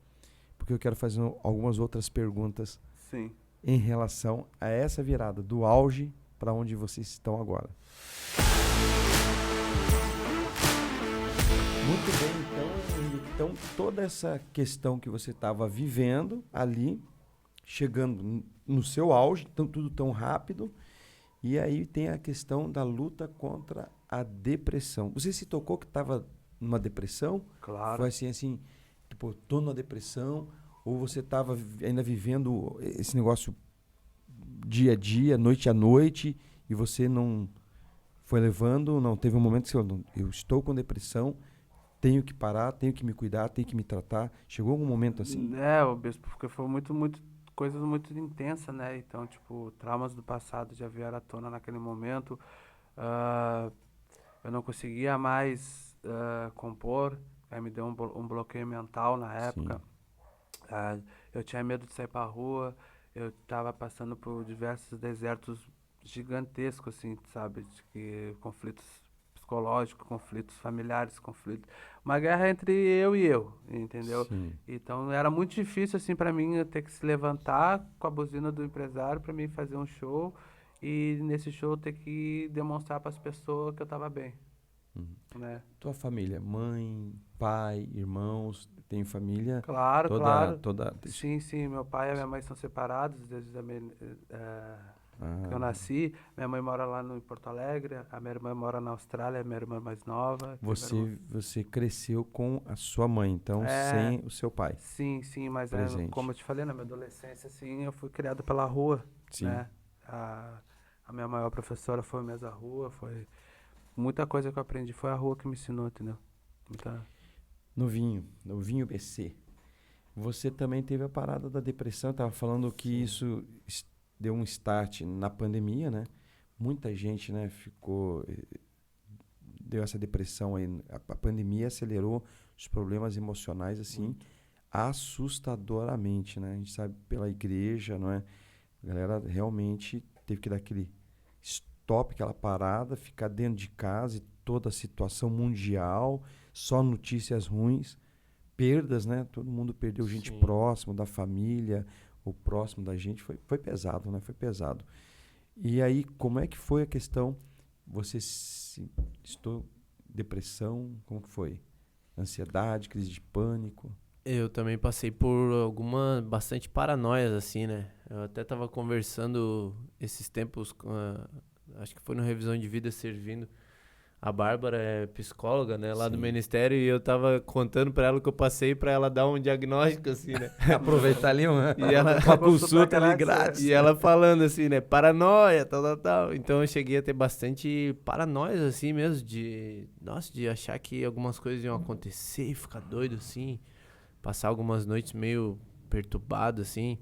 porque eu quero fazer algumas outras perguntas Sim. em relação a essa virada, do auge para onde vocês estão agora. Muito bem, então toda essa questão que você estava vivendo ali, chegando no seu auge, tudo tão rápido, e aí tem a questão da luta contra a depressão. Você se tocou que estava numa depressão? Claro. Foi assim, tipo, tô numa depressão, ou você tava ainda vivendo esse negócio dia a dia, noite a noite, e você não foi levando, não teve um momento que você falou, eu estou com depressão, tenho que parar, tenho que me cuidar, tenho que me tratar. Chegou algum momento assim? O bispo, porque foi coisas muito intensas, né? Então, tipo, traumas do passado já vieram à tona naquele momento. Ah, eu não conseguia mais compor, aí me deu um bloqueio mental na Sim. época. Ah, eu tinha medo de sair pra rua, eu tava passando por diversos desertos gigantescos, assim, sabe? Conflitos psicológicos, conflitos familiares, conflitos. Uma guerra entre eu e eu, entendeu? Sim. Então era muito difícil, assim, pra mim eu ter que se levantar com a buzina do empresário pra mim fazer um show e nesse show eu ter que demonstrar para as pessoas que eu tava bem, Uhum. né? Tua família, mãe, pai, irmãos, tem família Claro, claro. toda. Sim, sim, meu pai e minha mãe são separados desde que eu Ah, nasci. Minha mãe mora lá no em Porto Alegre, a minha irmã mora na Austrália, minha irmã mais nova. Tem minha irmã. você cresceu com a sua mãe, então É, sem o seu pai sim, sim, mas como presente. eu te falei, na minha adolescência, assim, eu fui criado pela rua, Sim. né? A minha maior professora foi mesmo a rua, foi muita coisa que eu aprendi, foi a rua que me ensinou, entendeu? Muita... Novinho BC. Você também teve a parada da depressão, estava falando que Sim. isso deu um start na pandemia, né? Muita gente, né, deu essa depressão aí. A pandemia acelerou os problemas emocionais assim Muito. assustadoramente, né? A gente sabe pela igreja, não é? A galera realmente teve que dar aquele stop, aquela parada, ficar dentro de casa e toda a situação mundial, só notícias ruins, perdas, né? Todo mundo perdeu gente Sim. próximo da família, ou próximo da gente. Foi pesado, né? Foi pesado. E aí, como é que foi a questão? Você estou depressão, como que foi? Ansiedade, crise de pânico? Eu também passei por bastante paranoias, assim, né? Eu até tava conversando esses tempos acho que foi no Revisão de Vida servindo. A Bárbara é psicóloga, né, lá do Sim. ministério, e eu tava contando pra ela o que eu passei pra ela dar um diagnóstico, assim, né? Aproveitar ali E ela, uma consulta ali grátis. e ela falando assim, né, paranoia, tal, tal, tal. Então eu cheguei a ter bastante paranoias, assim mesmo, de achar que algumas coisas iam acontecer e ficar doido, assim. Passar algumas noites meio perturbado, assim.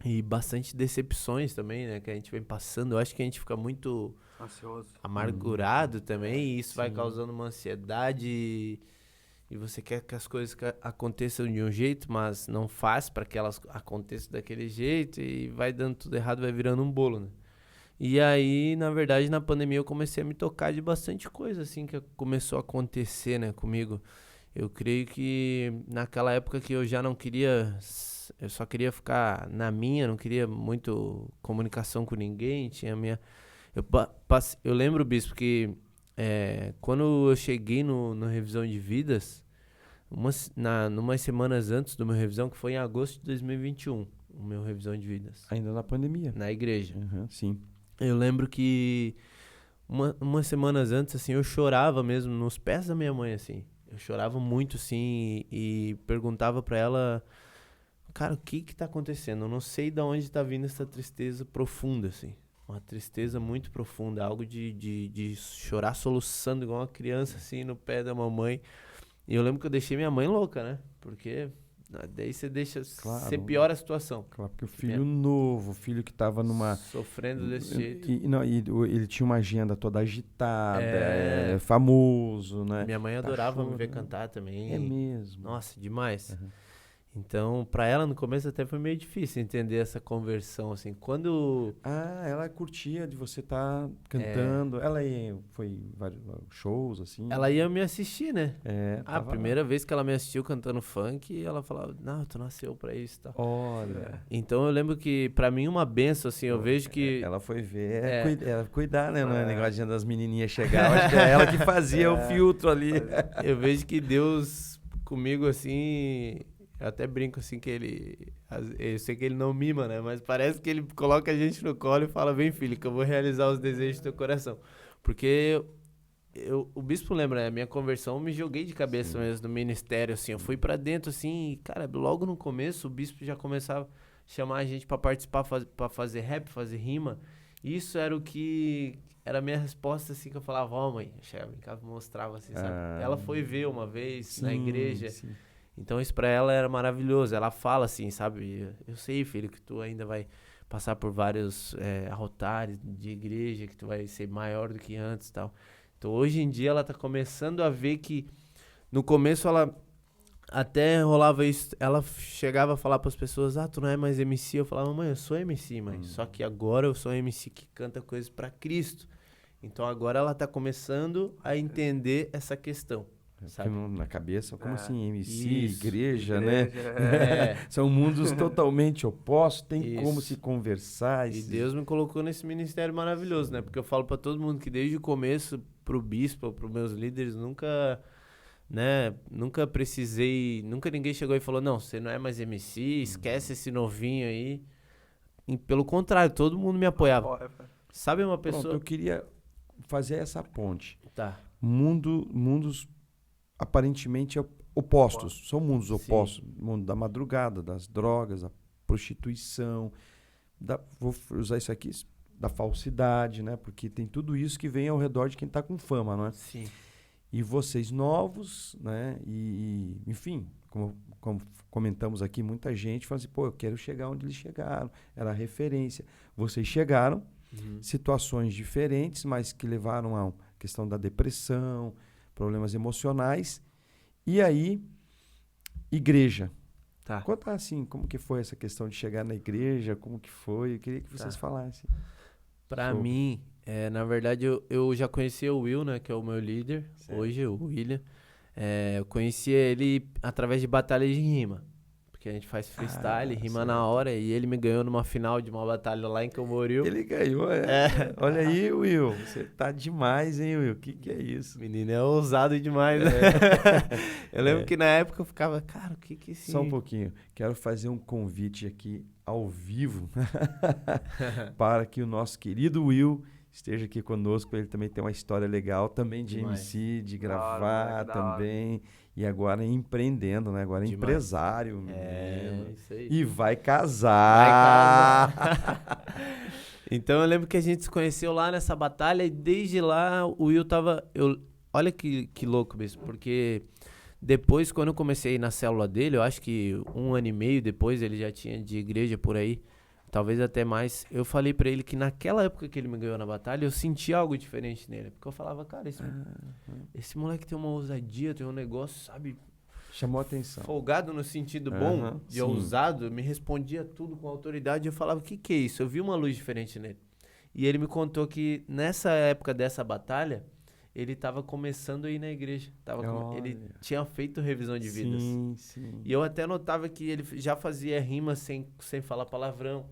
E bastante decepções também, né, que a gente vem passando. Eu acho que a gente fica muito Ansioso. amargurado também, e isso vai Sim. causando uma ansiedade e você quer que as coisas aconteçam de um jeito, mas não faz para que elas aconteçam daquele jeito e vai dando tudo errado, vai virando um bolo, né? E aí, na verdade, na pandemia eu comecei a me tocar de bastante coisa assim que começou a acontecer, né, comigo. Eu creio que naquela época que eu já não queria, eu só queria ficar na minha, não queria muito comunicação com ninguém, tinha minha eu lembro, Bispo, que quando eu cheguei no Revisão de Vidas, numas semanas antes do meu revisão, que foi em agosto de 2021, o meu Revisão de Vidas, Ainda na pandemia. na igreja. Uhum, sim. Eu lembro que umas semanas antes, assim, eu chorava mesmo nos pés da minha mãe, assim. Eu chorava muito, assim, e perguntava pra ela, cara, o que que tá acontecendo? Eu não sei de onde tá vindo essa tristeza profunda, assim. Uma tristeza muito profunda, algo de chorar soluçando igual uma criança, assim, no pé da mamãe. E eu lembro que eu deixei minha mãe louca, né? Porque daí você deixa, Claro. você piora a situação. Claro, porque o filho novo, o filho que estava numa... Sofrendo desse jeito. Ele tinha uma agenda toda agitada, É. famoso, né? Minha mãe Tá adorava me ver chorando. cantar também. É mesmo. Nossa, demais. Uhum. Então, pra ela no começo até foi meio difícil entender essa conversão, assim. Quando... Ah, ela curtia de você estar cantando. Ela foi em vários shows, assim. Ela ia me assistir, né? A Tava lá. primeira vez que ela me assistiu cantando funk, ela falava, não, tu nasceu pra isso e tal. Olha. Então eu lembro que pra mim uma benção, assim, eu vejo que... Ela foi ver, É. cuidar, né? Não é negócio das menininhas chegar. Eu acho que é ela que fazia o filtro ali. Eu vejo que Deus comigo, assim... Eu até brinco, assim, que ele... Eu sei que ele não mima, né? Mas parece que ele coloca a gente no colo e fala, vem, filho, que eu vou realizar os desejos do teu coração. Porque o bispo lembra, né? A minha conversão, eu me joguei de cabeça mesmo no ministério, assim. Eu fui pra dentro, assim, e, cara, logo no começo, o bispo já começava a chamar a gente pra participar, pra fazer rap, fazer rima. Isso era o que... Era a minha resposta, assim, que eu falava, ó, mãe. Eu chegava em casa e mostrava, assim, sabe? Ela foi ver uma vez na igreja. Sim. Então isso pra ela era maravilhoso. Ela fala assim, sabe? Eu sei, filho, que tu ainda vai passar por vários altares de igreja, que tu vai ser maior do que antes e tal. Então hoje em dia ela tá começando a ver que no começo ela até rolava isso, ela chegava a falar pras pessoas, tu não é mais MC. Eu falava, mãe, eu sou MC, mãe. Só que agora eu sou MC que canta coisas pra Cristo. Então agora ela tá começando a entender essa questão. Sabe? Na cabeça, como assim, MC, Isso, igreja, né? São mundos totalmente opostos, tem como se conversar. E Deus me colocou nesse ministério maravilhoso, né? Porque eu falo pra todo mundo que desde o começo, pro bispo, pros meus líderes, nunca precisei, nunca ninguém chegou e falou, não, você não é mais MC, esquece esse novinho aí. E, pelo contrário, todo mundo me apoiava. Sabe uma pessoa... Pronto, eu queria fazer essa ponte. Tá. Mundos aparentemente opostos. São mundos opostos. O mundo da madrugada, das drogas, da prostituição, vou usar isso aqui, da falsidade, né? Porque tem tudo isso que vem ao redor de quem está com fama, não é? Sim. E vocês novos, né? Enfim, como comentamos aqui, muita gente fala assim, pô, eu quero chegar onde eles chegaram. Era a referência. Vocês chegaram, situações diferentes, mas que levaram a questão da depressão, problemas emocionais. E aí, igreja. Tá. Conta assim, como que foi essa questão de chegar na igreja, como que foi? Eu queria que vocês falassem. Pra mim, na verdade, eu já conhecia o Will, né, que é o meu líder, Certo. hoje, o William. Eu conhecia ele através de batalhas de rima. Porque a gente faz freestyle, rima na hora, e ele me ganhou numa final de uma batalha lá em Camboriú. Ele ganhou, Olha aí, Will, você tá demais, hein, Will? O que é isso? O menino é ousado demais, né? Eu lembro que na época eu ficava, cara, o que esse... Só um pouquinho, quero fazer um convite aqui ao vivo para que o nosso querido Will esteja aqui conosco. Ele também tem uma história legal, também de MC, de gravar também. E agora empreendendo, né? Agora empresário. Isso aí. E vai casar. Então eu lembro que a gente se conheceu lá nessa batalha e desde lá o Will tava... Olha que louco mesmo, porque depois quando eu comecei na célula dele, eu acho que 1 ano e meio depois ele já tinha de igreja por aí, talvez até mais, eu falei pra ele que naquela época que ele me ganhou na batalha, eu senti algo diferente nele. Porque eu falava, cara, esse moleque tem uma ousadia, tem um negócio, sabe? Chamou a atenção. Folgado no sentido bom, de ousado, me respondia tudo com autoridade. Eu falava, o que é isso? Eu vi uma luz diferente nele. E ele me contou que nessa época dessa batalha, ele estava começando a ir na igreja. Ele tinha feito revisão de vidas. Sim. E eu até notava que ele já fazia rima sem falar palavrão.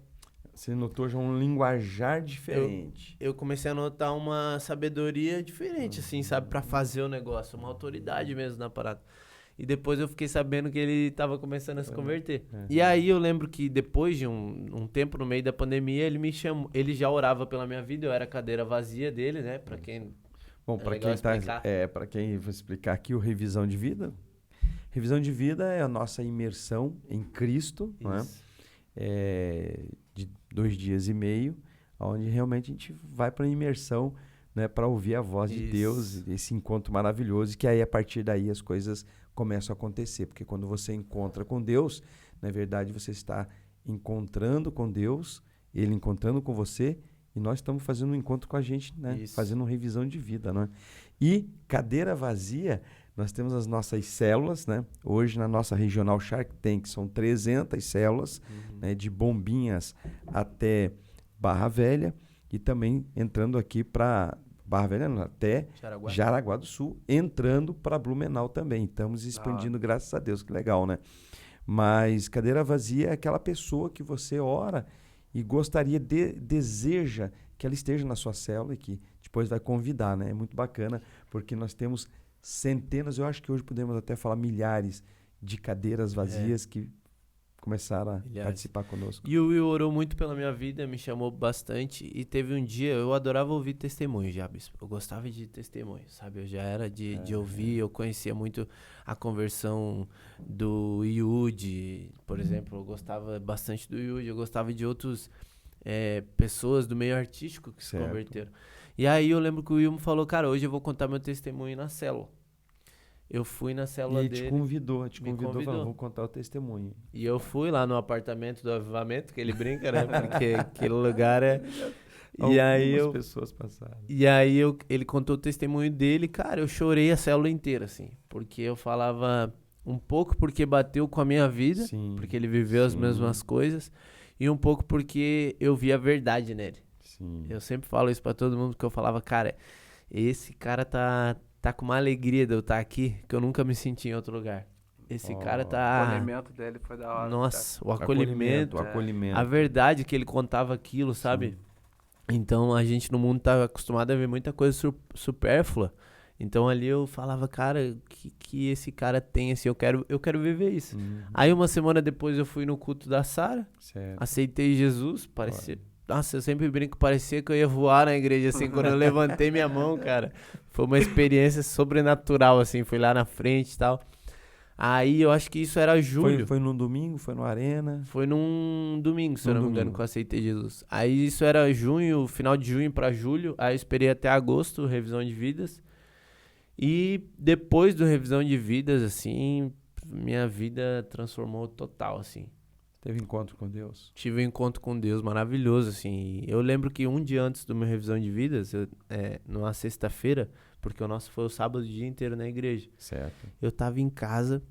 Você notou já um linguajar diferente. Eu comecei a notar uma sabedoria diferente, assim, sabe? Pra fazer o negócio. Uma autoridade mesmo na parada. E depois eu fiquei sabendo que ele tava começando a se converter. E aí eu lembro que depois de um tempo no meio da pandemia, ele me chamou. Ele já orava pela minha vida, eu era a cadeira vazia dele, né? Pra quem... Bom, para quem vou explicar aqui o Revisão de Vida. Revisão de Vida é a nossa imersão em Cristo, não é? De 2 dias e meio, onde realmente a gente vai para a imersão, né, para ouvir a voz de Deus, esse encontro maravilhoso, que aí a partir daí as coisas começam a acontecer, porque quando você encontra com Deus, na verdade você está encontrando com Deus, Ele encontrando com você, e nós estamos fazendo um encontro com a gente, né? Fazendo uma revisão de vida, né? E cadeira vazia, nós temos as nossas células, né? Hoje na nossa regional Shark Tank são 300 células, né? De Bombinhas até Barra Velha, e também entrando aqui para Barra Velha, não, até Jaraguá do Sul, entrando para Blumenau também. Estamos expandindo, graças a Deus, que legal, né? Mas cadeira vazia é aquela pessoa que você ora e gostaria, deseja que ela esteja na sua célula e que depois vai convidar, né? É muito bacana, porque nós temos centenas, eu acho que hoje podemos até falar milhares de cadeiras vazias que começaram a Milhares. participar conosco. E o Will orou muito pela minha vida, me chamou bastante. E teve um dia, eu adorava ouvir testemunho já, bispo. Eu gostava de testemunho, sabe? Eu já era de ouvir, eu conhecia muito a conversão do Yudi, por exemplo. Eu gostava bastante do Yudi, eu gostava de outros pessoas do meio artístico que se Certo. converteram. E aí eu lembro que o Will me falou, cara, hoje eu vou contar meu testemunho na célula. Eu fui na E célula ele dele. te convidou, me convidou. falou, vou contar o testemunho. E eu fui lá no apartamento do Avivamento, que ele brinca, né? Porque aquele lugar é... E aí Algumas eu... pessoas passaram. E aí ele contou o testemunho dele, cara, eu chorei a célula inteira, assim. Porque eu falava um pouco porque bateu com a minha vida, Sim, porque ele viveu as sim. mesmas coisas, e um pouco porque eu vi a verdade nele. Sim. Eu sempre falo isso pra todo mundo, porque eu falava, cara, esse cara tá com uma alegria de eu estar aqui, que eu nunca me senti em outro lugar. Esse cara O tá... acolhimento dele foi da hora. Nossa, o O acolhimento, acolhimento. a verdade que ele contava aquilo, sabe? Então a gente no mundo tá acostumado a ver muita coisa supérflua. Então ali eu falava, cara, que esse cara tem, assim, eu quero viver isso. Aí uma semana depois eu fui no culto da Sara, Certo. aceitei Jesus, parecia... Nossa, eu sempre brinco, parecia que eu ia voar na igreja, assim, quando eu levantei minha mão, cara. Foi uma experiência sobrenatural, assim, fui lá na frente e tal. Aí eu acho que isso era julho. Foi num domingo, foi no Arena. Foi num domingo, se eu Num não me engano, domingo. que eu aceitei Jesus. Aí isso era junho, final de junho pra julho. Aí eu esperei até agosto, revisão de vidas. E depois do revisão de vidas, assim, minha vida transformou total, assim. Teve encontro com Deus. Tive um encontro com Deus maravilhoso, assim. Eu lembro que um dia antes do meu revisão de vidas, numa sexta-feira, porque o nosso foi o sábado o dia inteiro na igreja. Certo. Eu tava em casa,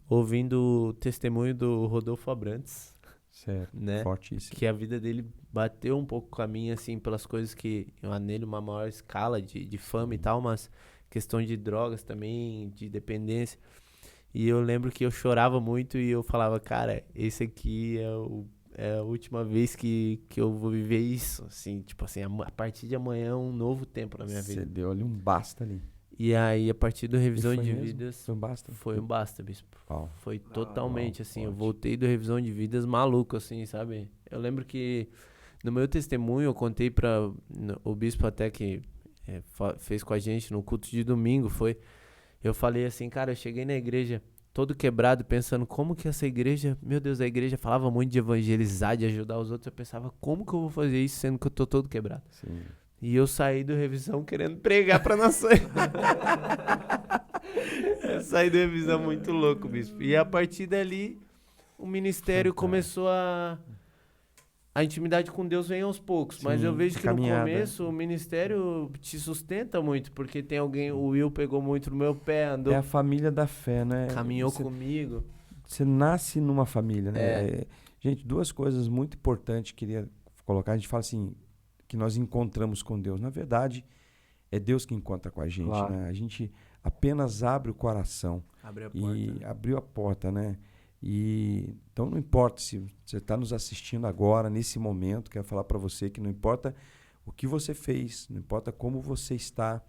ouvindo o testemunho do Rodolfo Abrantes, Certo. né? Fortíssimo. Que a vida dele bateu um pouco com a minha, assim, pelas coisas que há nele uma maior escala de fama e tal, mas questão de drogas também, de dependência. E eu lembro que eu chorava muito e eu falava, cara, esse aqui é a última vez que eu vou viver isso, assim, tipo assim, a partir de amanhã é um novo tempo na minha Você vida. deu ali um basta ali. E aí, a partir da revisão E foi de mesmo? vidas, Foi um basta? foi um basta, bispo. Uau. Foi totalmente, uau, assim, eu forte. voltei do revisão de vidas maluco, assim, sabe? Eu lembro que no meu testemunho eu contei para o bispo até que fez com a gente no culto de domingo, eu falei assim, cara, eu cheguei na igreja todo quebrado, pensando como que essa igreja, meu Deus, a igreja falava muito de evangelizar, de ajudar os outros, eu pensava, como que eu vou fazer isso sendo que eu tô todo quebrado? Sim. E eu saí do revisão querendo pregar pra nações. Eu saí da revisão muito louco, bispo. E a partir dali, o ministério começou a intimidade com Deus vem aos poucos. Mas Sim, eu vejo que caminhada. no começo o ministério te sustenta muito, porque tem alguém, o Will pegou muito no meu pé, andou, É a família da fé, né? caminhou Você- comigo. Você nasce numa família, né? Gente, duas coisas muito importantes que eu queria colocar. A gente fala assim, que nós encontramos com Deus. Na verdade, é Deus que encontra com a gente, Claro. né? A gente apenas abre o coração Abre a porta. e abriu a porta, né? E então não importa se você está nos assistindo agora, nesse momento, quero falar para você que não importa o que você fez, não importa como você está,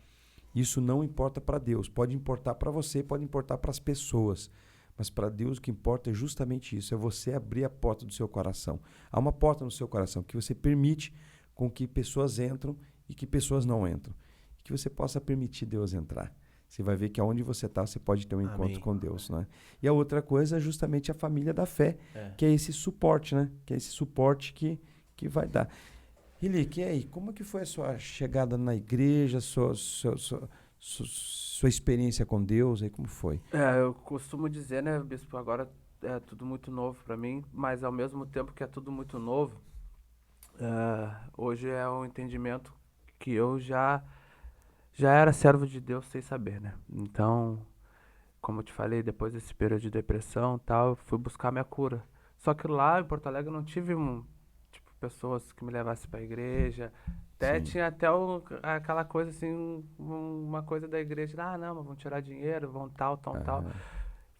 isso não importa para Deus. Pode importar para você, pode importar para as pessoas. Mas para Deus o que importa é justamente isso, é você abrir a porta do seu coração. Há uma porta no seu coração que você permite com que pessoas entram e que pessoas não entram. Que você possa permitir Deus entrar. Você vai ver que aonde você está, você pode ter um encontro Amém. com Deus, né? E a outra coisa é justamente a família da fé, que é esse suporte, né? Que é esse suporte que vai dar. Rilique, e aí, como é que foi a sua chegada na igreja, sua experiência com Deus, aí como foi? Eu costumo dizer, né, bispo, agora é tudo muito novo para mim, mas ao mesmo tempo que é tudo muito novo, hoje é um entendimento que eu já era servo de Deus sem saber, né? Então, como eu te falei, depois desse período de depressão e tal, eu fui buscar minha cura. Só que lá em Porto Alegre eu não tive pessoas que me levassem para a igreja. Até Sim. tinha até aquela coisa assim, uma coisa da igreja, não, mas vão tirar dinheiro, vão tal.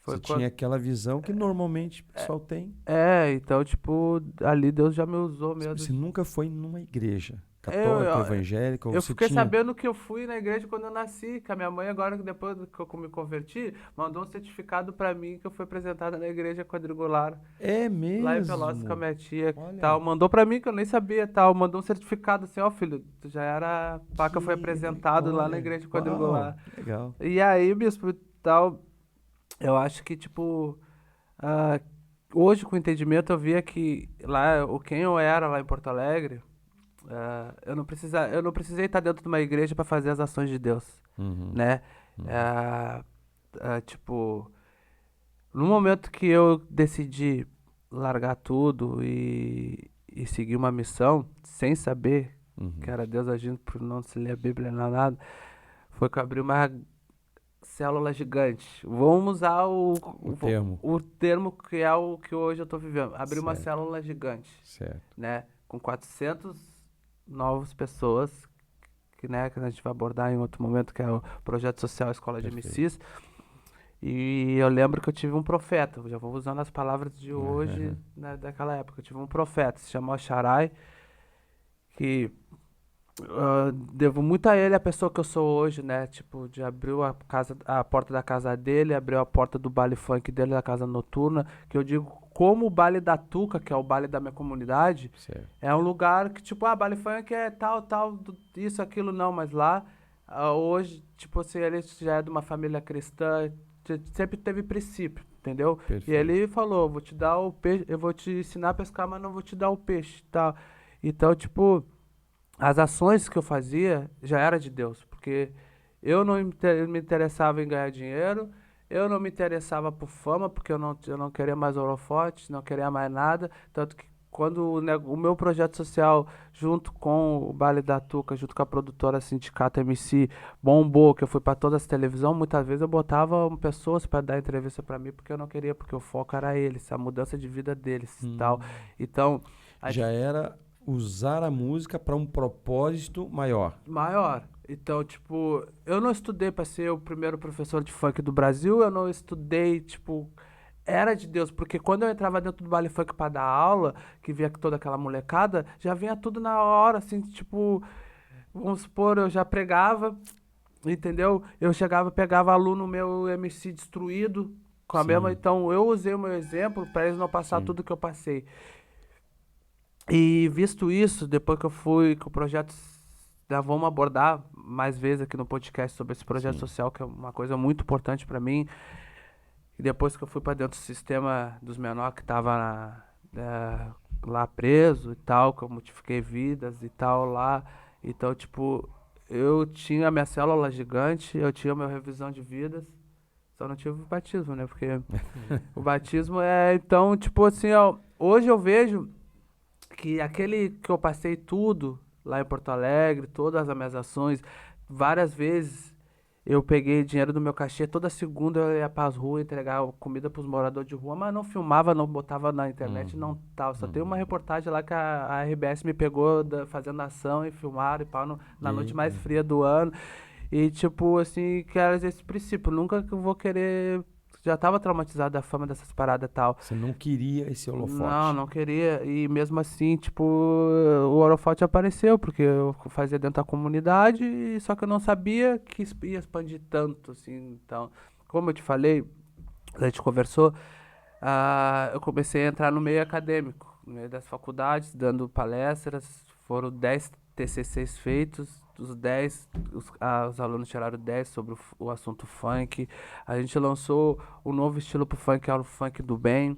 Foi Você quando- tinha aquela visão que normalmente o pessoal tem. então, tipo, ali Deus já me usou mesmo. Você nunca foi numa igreja. católica, evangélica? Ou Eu você fiquei tinha... sabendo que eu fui na igreja quando eu nasci, que a minha mãe, agora, depois que eu me converti, mandou um certificado pra mim que eu fui apresentado na igreja quadrangular. É Lá em Pelotas com a mesmo? minha tia, Olha, tal. Mandou pra mim, que eu nem sabia, tal. Mandou um certificado assim, ó, filho, tu já era pá que eu fui que... apresentado lá na Olha, igreja uau, quadrangular. legal. E aí, bispo, tal, eu acho que, tipo, ah, hoje com o entendimento eu via que lá, quem eu era lá em Porto Alegre, eu não precisei estar dentro de uma igreja para fazer as ações de Deus, Uhum, né? uhum. Ah, tipo, no momento que eu decidi largar tudo e seguir uma missão, sem saber que Uhum. era Deus agindo por não se ler a Bíblia nem nada, foi que eu abri uma célula gigante. Vamos usar O termo. o termo que é o que hoje eu estou vivendo. Abri uma Certo, célula gigante, certo. né? Com 400 novas pessoas, que, né, que a gente vai abordar em outro momento, que é o projeto social Escola de Perfeito. MCs. E eu lembro que eu tive um profeta, eu já vou usando as palavras de hoje, né, daquela época. Eu tive um profeta, se chamou Sharai, que devo muito a ele a pessoa que eu sou hoje, né? Tipo, de abriu a casa, a porta da casa dele, abriu a porta do baile funk dele, da casa noturna, que eu digo como o baile da Tuca, que é o baile da minha comunidade, Certo. é um lugar que, tipo, baile funk é tal, tal, isso, aquilo, não, mas lá, hoje, tipo assim, ele já é de uma família cristã, sempre teve princípio, entendeu? E Perfeito. ele falou, vou te dar o peixe, eu vou te ensinar a pescar, mas não vou te dar o peixe, tal. Então, tipo, as ações que eu fazia já era de Deus, porque eu não me interessava em ganhar dinheiro, eu não me interessava por fama, porque eu não queria mais holofotes, não queria mais nada, tanto que quando o meu projeto social, junto com o Baile da Tuca, junto com a produtora Sindicato MC, bombou, que eu fui para todas as televisões, muitas vezes eu botava pessoas para dar entrevista para mim, porque eu não queria, porque o foco era eles, a mudança de vida deles e tal. Então, a gente Já era usar a música para um propósito maior. maior. Então, tipo, eu não estudei para ser o primeiro professor de funk do Brasil, eu não estudei, tipo, era de Deus, porque quando eu entrava dentro do baile funk para dar aula, que via toda aquela molecada, já vinha tudo na hora, assim, tipo, vamos supor, eu já pregava, entendeu? Eu chegava, pegava aluno meu MC destruído, com a mesma, Sim, então eu usei o meu exemplo para eles não passar sim. tudo que eu passei. E visto isso, depois que eu fui com o projeto, já vamos abordar mais vezes aqui no podcast sobre esse projeto Sim. social, que é uma coisa muito importante para mim. E depois que eu fui para dentro do sistema dos menores que tava lá preso e tal, que eu modifiquei vidas e tal lá. Então, tipo, eu tinha a minha célula gigante, eu tinha a minha revisão de vidas, só não tive o batismo, né? Porque o batismo é, então, tipo assim, ó, hoje eu vejo que aquele que eu passei tudo lá em Porto Alegre, todas as minhas ações, várias vezes eu peguei dinheiro do meu cachê, toda segunda eu ia para as ruas entregar comida para os moradores de rua, mas não filmava, não botava na internet, não Uhum, tal. Só tem uma uhum. reportagem lá que a RBS me pegou fazendo ação e filmaram e pau na noite mais Eita. fria do ano. E tipo, assim, que era esse princípio, nunca que eu vou querer. Já tava traumatizado da fama dessas paradas e tal. Você não queria esse Não, holofote. não queria. E mesmo assim, tipo, o holofote apareceu, porque eu fazia dentro da comunidade, só que eu não sabia que ia expandir tanto, assim. Então, como eu te falei, a gente conversou, eu comecei a entrar no meio acadêmico, no meio das faculdades, dando palestras. Foram 10 TCCs feitos, dos 10, os alunos tiraram 10 sobre o assunto funk. A gente lançou um novo estilo pro funk, que é o funk do bem,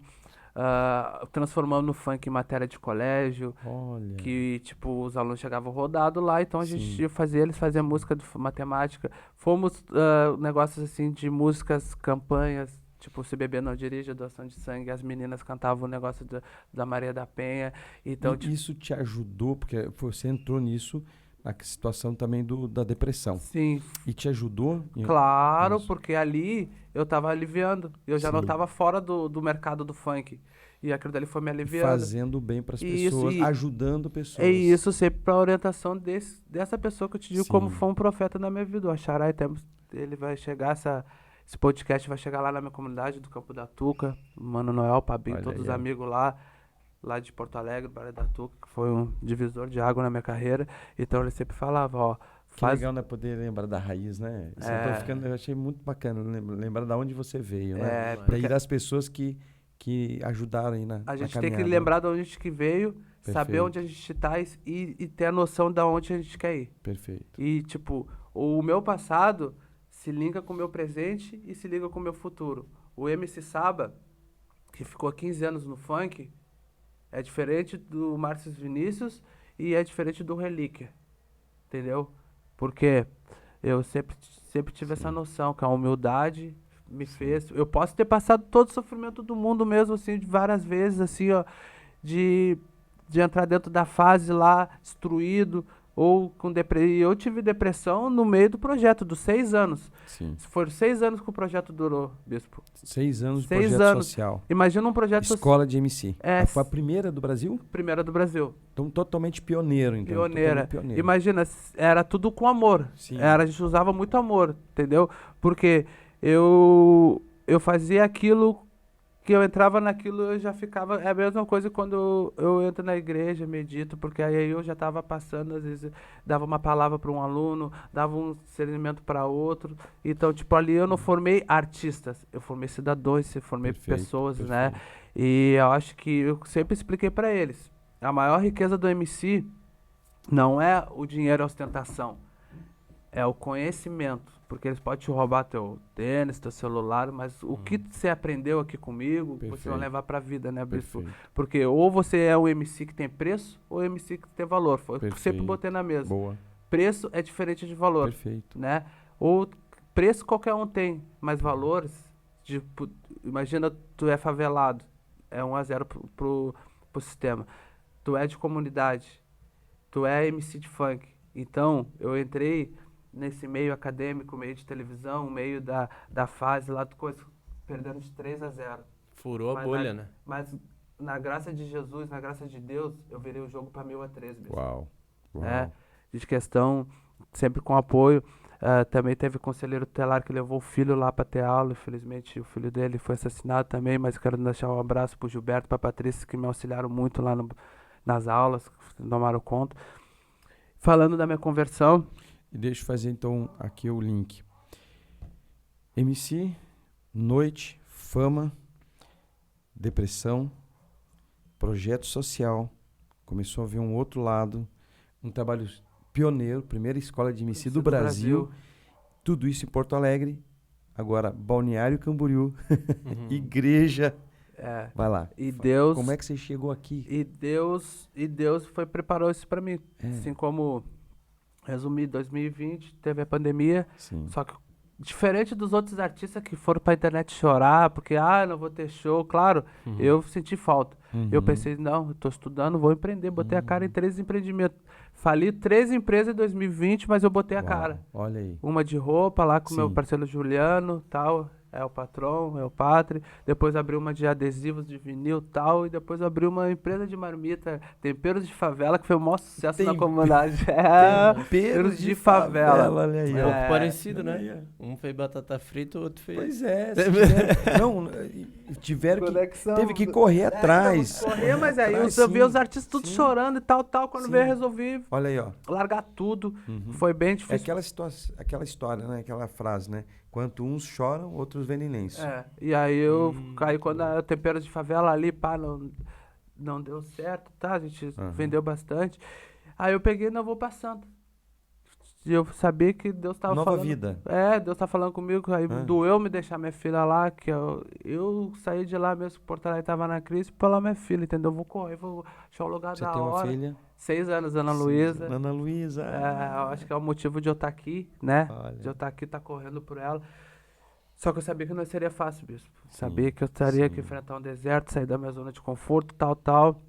transformando o funk em matéria de colégio, Olha, que, tipo, os alunos chegavam rodados lá, então a sim. gente fazia eles fazer música de matemática. Fomos, negócios, assim, de músicas, campanhas, tipo, Se Beber Não Dirige, doação de sangue, as meninas cantavam o negócio da Maria da Penha, então, E isso te ajudou, porque você entrou nisso na situação também da depressão. sim, E te ajudou claro, nisso? porque ali eu tava aliviando, eu já não Sim. tava fora do mercado do funk, e aquilo dali foi me E aliviando. fazendo bem para as E isso, pessoas, e ajudando é pessoas. isso sempre para orientação dessa pessoa que eu te digo como Sim. foi um profeta na minha vida. O Acharai, ele vai chegar, esse podcast vai chegar lá na minha comunidade do Campo da Tuca, Mano Noel, Pabinho, Olha todos aí, os ó. amigos lá. lá de Porto Alegre, Barra da Tuca, que foi um divisor de água na minha carreira. Então ele sempre falava, ó, Que faz... legal, né? Poder lembrar da raiz, né? Isso eu achei muito bacana, lembrar da onde você veio, né? É, Daí das pessoas que ajudaram aí na a gente na tem que caminhada. lembrar de onde a gente veio, saber Perfeito. onde a gente tá e ter a noção de onde a gente quer ir. Perfeito. E, tipo, o meu passado se liga com o meu presente e se liga com o meu futuro. O MC Saba, que ficou 15 anos no funk, é diferente do Márcio Vinícius e é diferente do Relíquia. Entendeu? Porque eu sempre tive essa noção que a humildade me fez. Eu posso ter passado todo o sofrimento do mundo mesmo, assim, de várias vezes, assim, ó, de entrar dentro da fase lá, destruído, ou com depressão. Eu tive depressão no meio do projeto, dos 6 anos. Sim. Foram 6 anos que o projeto durou, Bispo. 6 anos de 6 projeto anos. social. Imagina um projeto social. Escola de MC. É, Foi a primeira do Brasil? Primeira do Brasil. Então, totalmente pioneiro, então. Pioneira. Totalmente pioneiro. Imagina, era tudo com amor. Sim. A gente usava muito amor, entendeu? Porque eu fazia aquilo que eu entrava naquilo, eu já ficava. É a mesma coisa quando eu entro na igreja, medito, porque aí eu já estava passando, às vezes, dava uma palavra para um aluno, dava um discernimento para outro. Então, tipo, ali eu não formei artistas, eu formei cidadãos, eu formei Perfeito, pessoas, perfeito. né? E eu acho que eu sempre expliquei para eles. A maior riqueza do MC não é o dinheiro e a ostentação, é o conhecimento. Porque eles podem te roubar teu tênis, teu celular, mas o que você aprendeu aqui comigo, você vai Perfeito. levar pra vida, né, Bispo? Perfeito. Porque ou você é um MC que tem preço, ou MC que tem valor. Foi o que eu sempre Perfeito. botei na mesa. Boa. Preço é diferente de valor, Perfeito. né? Ou preço qualquer um tem, mas valores, tipo, imagina tu é favelado, é 1-0 pro sistema. Tu é de comunidade, tu é MC de funk. Então, eu entrei nesse meio acadêmico, meio de televisão, meio da fase lá, coisa, perdendo de 3-0. Furou a Mas bolha, né? Mas na graça de Jesus, na graça de Deus, eu virei o jogo para 1000-13 mesmo. Uau. Uau. É, de questão, sempre com apoio. Também teve conselheiro tutelar que levou o filho lá para ter aula. Infelizmente, o filho dele foi assassinado também, mas quero deixar um abraço pro Gilberto, pra Patrícia, que me auxiliaram muito lá nas aulas, que tomaram conta. Falando da minha conversão, E deixa eu fazer então aqui o link. MC, noite, fama, depressão, projeto social. Começou a ver um outro lado, um trabalho pioneiro, primeira escola de MC do Brasil. Tudo isso em Porto Alegre. Agora, Balneário Camboriú, igreja. É, Vai lá. e Deus, Como é que você chegou aqui? e Deus preparou isso para mim. É. Assim como, resumir, 2020 teve a pandemia, Sim. só que diferente dos outros artistas que foram pra internet chorar, porque, não vou ter show, claro, eu senti falta. Eu pensei, não, eu tô estudando, vou empreender, botei a cara em 3 empreendimentos. Fali 3 empresas em 2020, mas eu botei a Uau, cara. olha aí. Uma de roupa lá com o meu Sim. parceiro Juliano, tal, é o patrão, é o Patre. Depois abri uma de adesivos de vinil, tal, e depois abri uma empresa de marmita, temperos de favela, que foi o maior sucesso na comunidade. Temperos de favela. Olha aí. Um ó. pouco parecido, olha aí, né? Um fez batata frita, o outro fez... Pois é. Tiveram que... Conexão. Teve que correr atrás. Correr, mas aí Atrás, eu vi sim. os artistas todos Sim. chorando e tal. Quando Sim. veio, eu resolvi Olha aí, ó. largar tudo. Foi bem É difícil. aquela história, né? Aquela frase, né? Quanto uns choram, outros vendem lenço. E aí eu caí quando a tempero de favela ali, pá, não deu certo, tá? A gente vendeu bastante. Aí eu peguei, não, vou pra Santa. E eu sabia que Deus tava Nova falando. vida. Deus tá falando comigo. Aí doeu me deixar minha filha lá, que eu saí de lá mesmo, Porto Alegre tava na crise, pra lá minha filha, entendeu? Eu vou correr, vou achar um lugar Você da tem uma hora. filha? 6 anos, Ana Luísa. Ana Luísa. Eu acho que é o motivo de eu estar aqui, né? Olha. De eu estar aqui, tá correndo por ela. Só que eu sabia que não seria fácil, bispo. Sabia que eu teria que enfrentar um deserto, sair da minha zona de conforto, tal.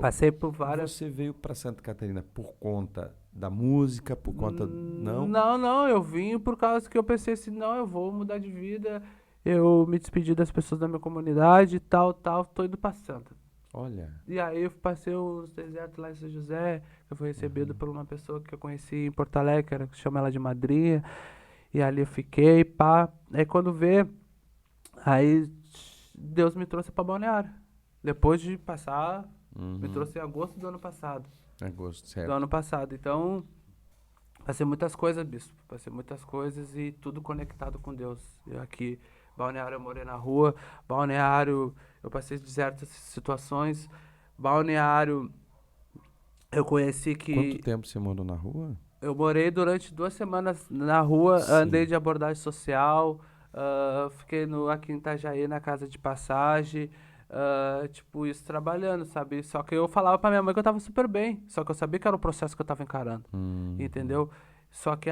Passei por várias... Você veio pra Santa Catarina por conta da música, por conta... Não? Não, eu vim por causa que eu pensei assim, não, eu vou mudar de vida, eu me despedi das pessoas da minha comunidade, tal, tô indo pra Santa. Olha. E aí eu passei uns desertos lá em São José, eu fui recebido por uma pessoa que eu conheci em Porto Alegre, que chama ela de madrinha, e ali eu fiquei, pá. Aí quando vê, aí Deus me trouxe pra Balneário. Depois de passar, me Uhum. trouxe em agosto do ano passado. Agosto, Do certo. ano passado. Então, passei muitas coisas, bispo. Passei muitas coisas e tudo conectado com Deus. Eu aqui, Balneário, eu morei na rua. Balneário, eu passei certas situações. Balneário, eu conheci Quanto que tempo você morou na rua? eu morei durante 2 semanas na rua, andei Sim. de abordagem social, fiquei aqui em Itajaí na casa de passagem, tipo, isso trabalhando, sabe? Só que eu falava pra minha mãe que eu tava super bem, só que eu sabia que era o processo que eu tava encarando, Uhum. entendeu? Só que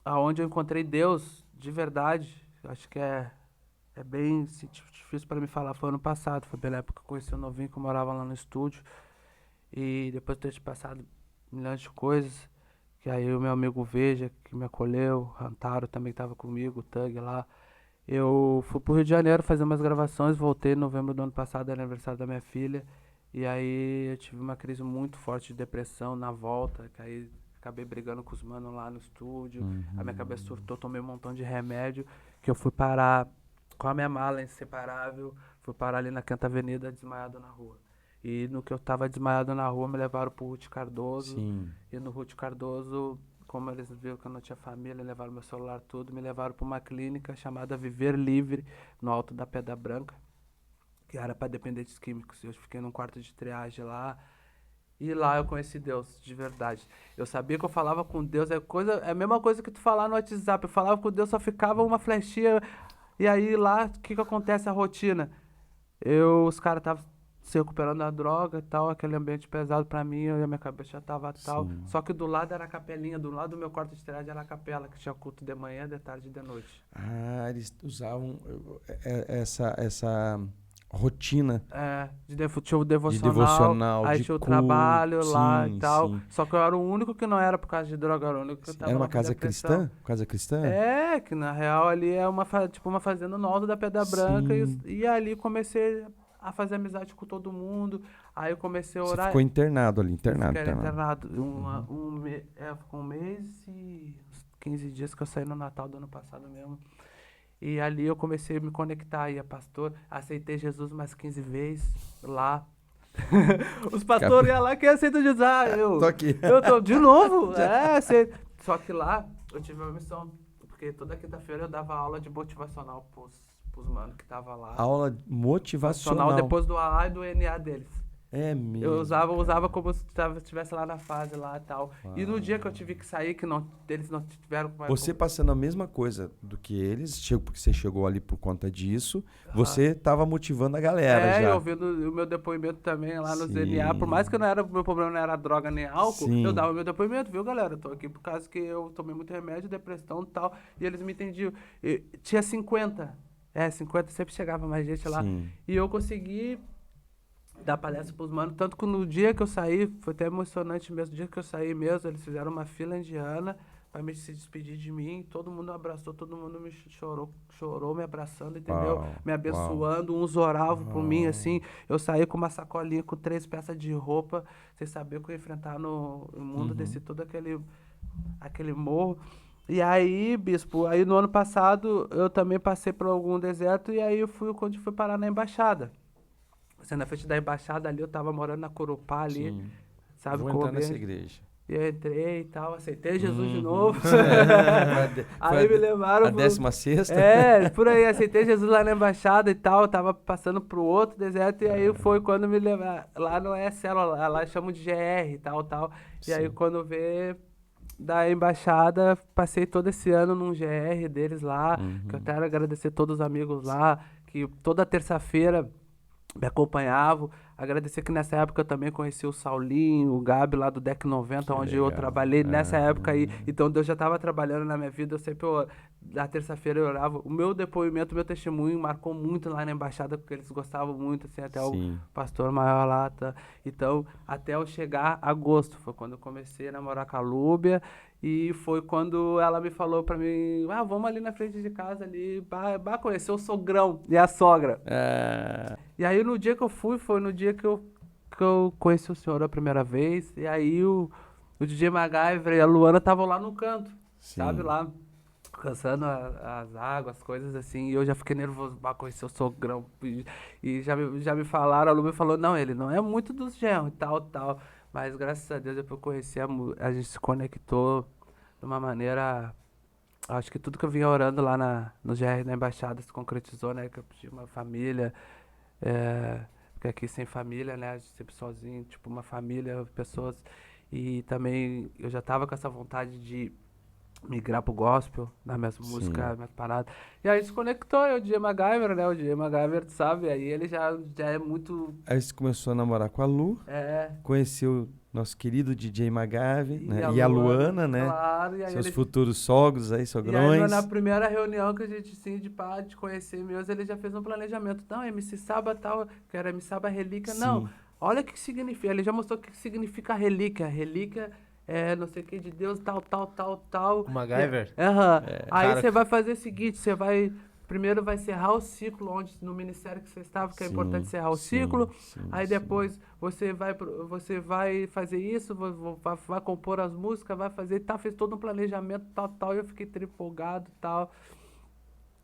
aonde eu encontrei Deus, de verdade, acho que é bem assim, difícil pra me falar, foi ano passado, foi bem na época que eu conheci o novinho que eu morava lá no estúdio, e depois de ter te passado milhões de coisas, que aí o meu amigo Veja, que me acolheu, Rantaro também estava comigo, o Tug lá. Eu fui pro Rio de Janeiro fazer umas gravações, voltei em novembro do ano passado, era aniversário da minha filha. E aí eu tive uma crise muito forte de depressão na volta, que aí acabei brigando com os manos lá no estúdio. A minha cabeça surtou, tomei um montão de remédio, que eu fui parar com a minha mala inseparável, fui parar ali na Quinta Avenida, desmaiado na rua. E no que eu tava desmaiado na rua, me levaram pro Ruth Cardoso. Sim. E no Ruth Cardoso, como eles viram que eu não tinha família, levaram meu celular tudo, me levaram para uma clínica chamada Viver Livre, no Alto da Pedra Branca, que era para dependentes químicos. Eu fiquei num quarto de triagem lá, e lá eu conheci Deus, de verdade. Eu sabia que eu falava com Deus, é a mesma coisa que tu falar no WhatsApp. Eu falava com Deus, só ficava uma flechinha, e aí lá, o que que acontece a rotina? Os caras estavam se recuperando da droga e tal, aquele ambiente pesado pra mim, a minha cabeça já tava tal. Sim. Só que do lado era a capelinha, do lado do meu quarto de triagem era a capela, que tinha culto de manhã, de tarde e de noite. Ah, eles usavam essa rotina Tinha o de devocional, devocional, aí de tinha o culto. trabalho lá e Sim, tal. sim. Só que eu era o único que não era por causa de droga, eu era o único que eu Sim. tava Era lá uma por casa depressão. cristã? Casa cristã? É, que na real ali é tipo uma fazenda no alto da Pedra Branca Sim. e ali comecei a fazer amizade com todo mundo. Aí eu comecei a Você orar. ficou internado ali, Eu internado, fiquei internado. internado ficou um mês e uns 15 dias que eu saí no Natal do ano passado mesmo. E ali eu comecei a me conectar aí, a pastor. Aceitei Jesus mais 15 vezes lá. Os pastores iam lá, quem aceita Jesus? Tô aqui. Eu tô de novo. Só que lá eu tive uma missão. Porque toda quinta-feira eu dava aula de motivacional pros manos que tava lá. Aula motivacional. Depois do AA e do NA deles. É mesmo. Eu usava cara. como se estivesse lá na fase lá e tal. E no dia que eu tive que sair, eles não tiveram mais. Você passando a mesma coisa do que eles, porque você chegou ali por conta disso, você tava motivando a galera E já. ouvindo o meu depoimento também lá no Sim. ZNA. Por mais que meu problema não era droga nem álcool, Sim. eu dava o meu depoimento, viu, galera? Eu tô aqui por causa que eu tomei muito remédio, depressão e tal. E eles me entendiam. Tinha 50. 50 sempre chegava mais gente lá. Sim. E eu consegui dar palestra pros manos. Tanto que no dia que eu saí, foi até emocionante mesmo. No dia que eu saí mesmo, eles fizeram uma fila indiana pra me se despedir de mim. Todo mundo abraçou, todo mundo me chorou me abraçando, entendeu? Uau, Me abençoando, uns oravam por mim, assim. Eu saí com uma sacolinha com 3 peças de roupa, sem saber o que eu ia enfrentar no mundo, desci todo aquele morro. E aí, bispo, aí no ano passado eu também passei por algum deserto e aí eu fui quando fui parar na embaixada. Você na frente da embaixada ali, eu tava morando na Corupá ali, Sim. sabe Vou como entrar nessa é? igreja. E eu entrei e tal, aceitei Jesus de novo. Foi Aí me levaram a 16ª? por aí, aceitei Jesus lá na embaixada e tal, tava passando pro outro deserto, e aí foi quando me levaram, lá não é célula, lá chamam de GR e tal. E aí Sim. quando vê da embaixada, passei todo esse ano num GR deles lá, que eu quero agradecer todos os amigos lá, que toda terça-feira me acompanhavam. Agradecer que nessa época eu também conheci o Saulinho, o Gabi lá do Deck 90, Que onde eu legal. trabalhei nessa época aí. Então Deus já estava trabalhando na minha vida, eu sempre, na terça-feira eu orava. O meu depoimento, o meu testemunho marcou muito lá na embaixada, porque eles gostavam muito, assim, até Sim. o pastor maior lá, tá? Então, até eu chegar agosto, foi quando eu comecei a namorar com a Lúbia. E foi quando ela me falou pra mim, vamos ali na frente de casa ali, conhecer o sogrão e a sogra. E aí no dia que eu fui, foi no dia que eu conheci o senhor a primeira vez. E aí o DJ MacGyver e a Luana estavam lá no canto, Sim. sabe? Lá cansando as águas, as coisas assim, e eu já fiquei nervoso pra conhecer o sogrão. E já me falaram, a Lu me falou, não, ele não é muito dos genros e tal, tal. Mas graças a Deus, depois eu conheci a gente se conectou de uma maneira. Acho que tudo que eu vinha orando lá no GR na embaixada se concretizou, né? Que eu pedi uma família, porque aqui sem família, né? A gente sempre sozinho, tipo uma família, pessoas. E também eu já tava com essa vontade de migrar pro gospel, nas minhas músicas, Sim. nas minhas paradas. E aí se conectou, o DJ MacGyver, né? O DJ MacGyver, tu sabe? Aí ele já é muito. Aí você começou a namorar com a Lu, É. conheceu nosso querido DJ Magave, E né? a E a Luana, né? claro, e aí Seus ele. futuros sogros aí, E aí, sogrões. na primeira reunião que a gente, sim, de pá, de conhecer mesmo, ele já fez um planejamento. Não, MC Saba tal, que era MC Saba Relíquia. Não, Sim. olha o que significa. Ele já mostrou o que significa relíquia. Relíquia é não sei o que de Deus, tal, tal, tal, tal. O MacGyver? Aham. Aí Cara, você vai fazer o seguinte, você vai. Primeiro vai encerrar o ciclo onde, no ministério que você estava, que é importante encerrar o ciclo. Aí depois você vai fazer isso, vai compor as músicas, vai fazer, tá, fez todo um planejamento, tal, tal, e eu fiquei empolgado, tal.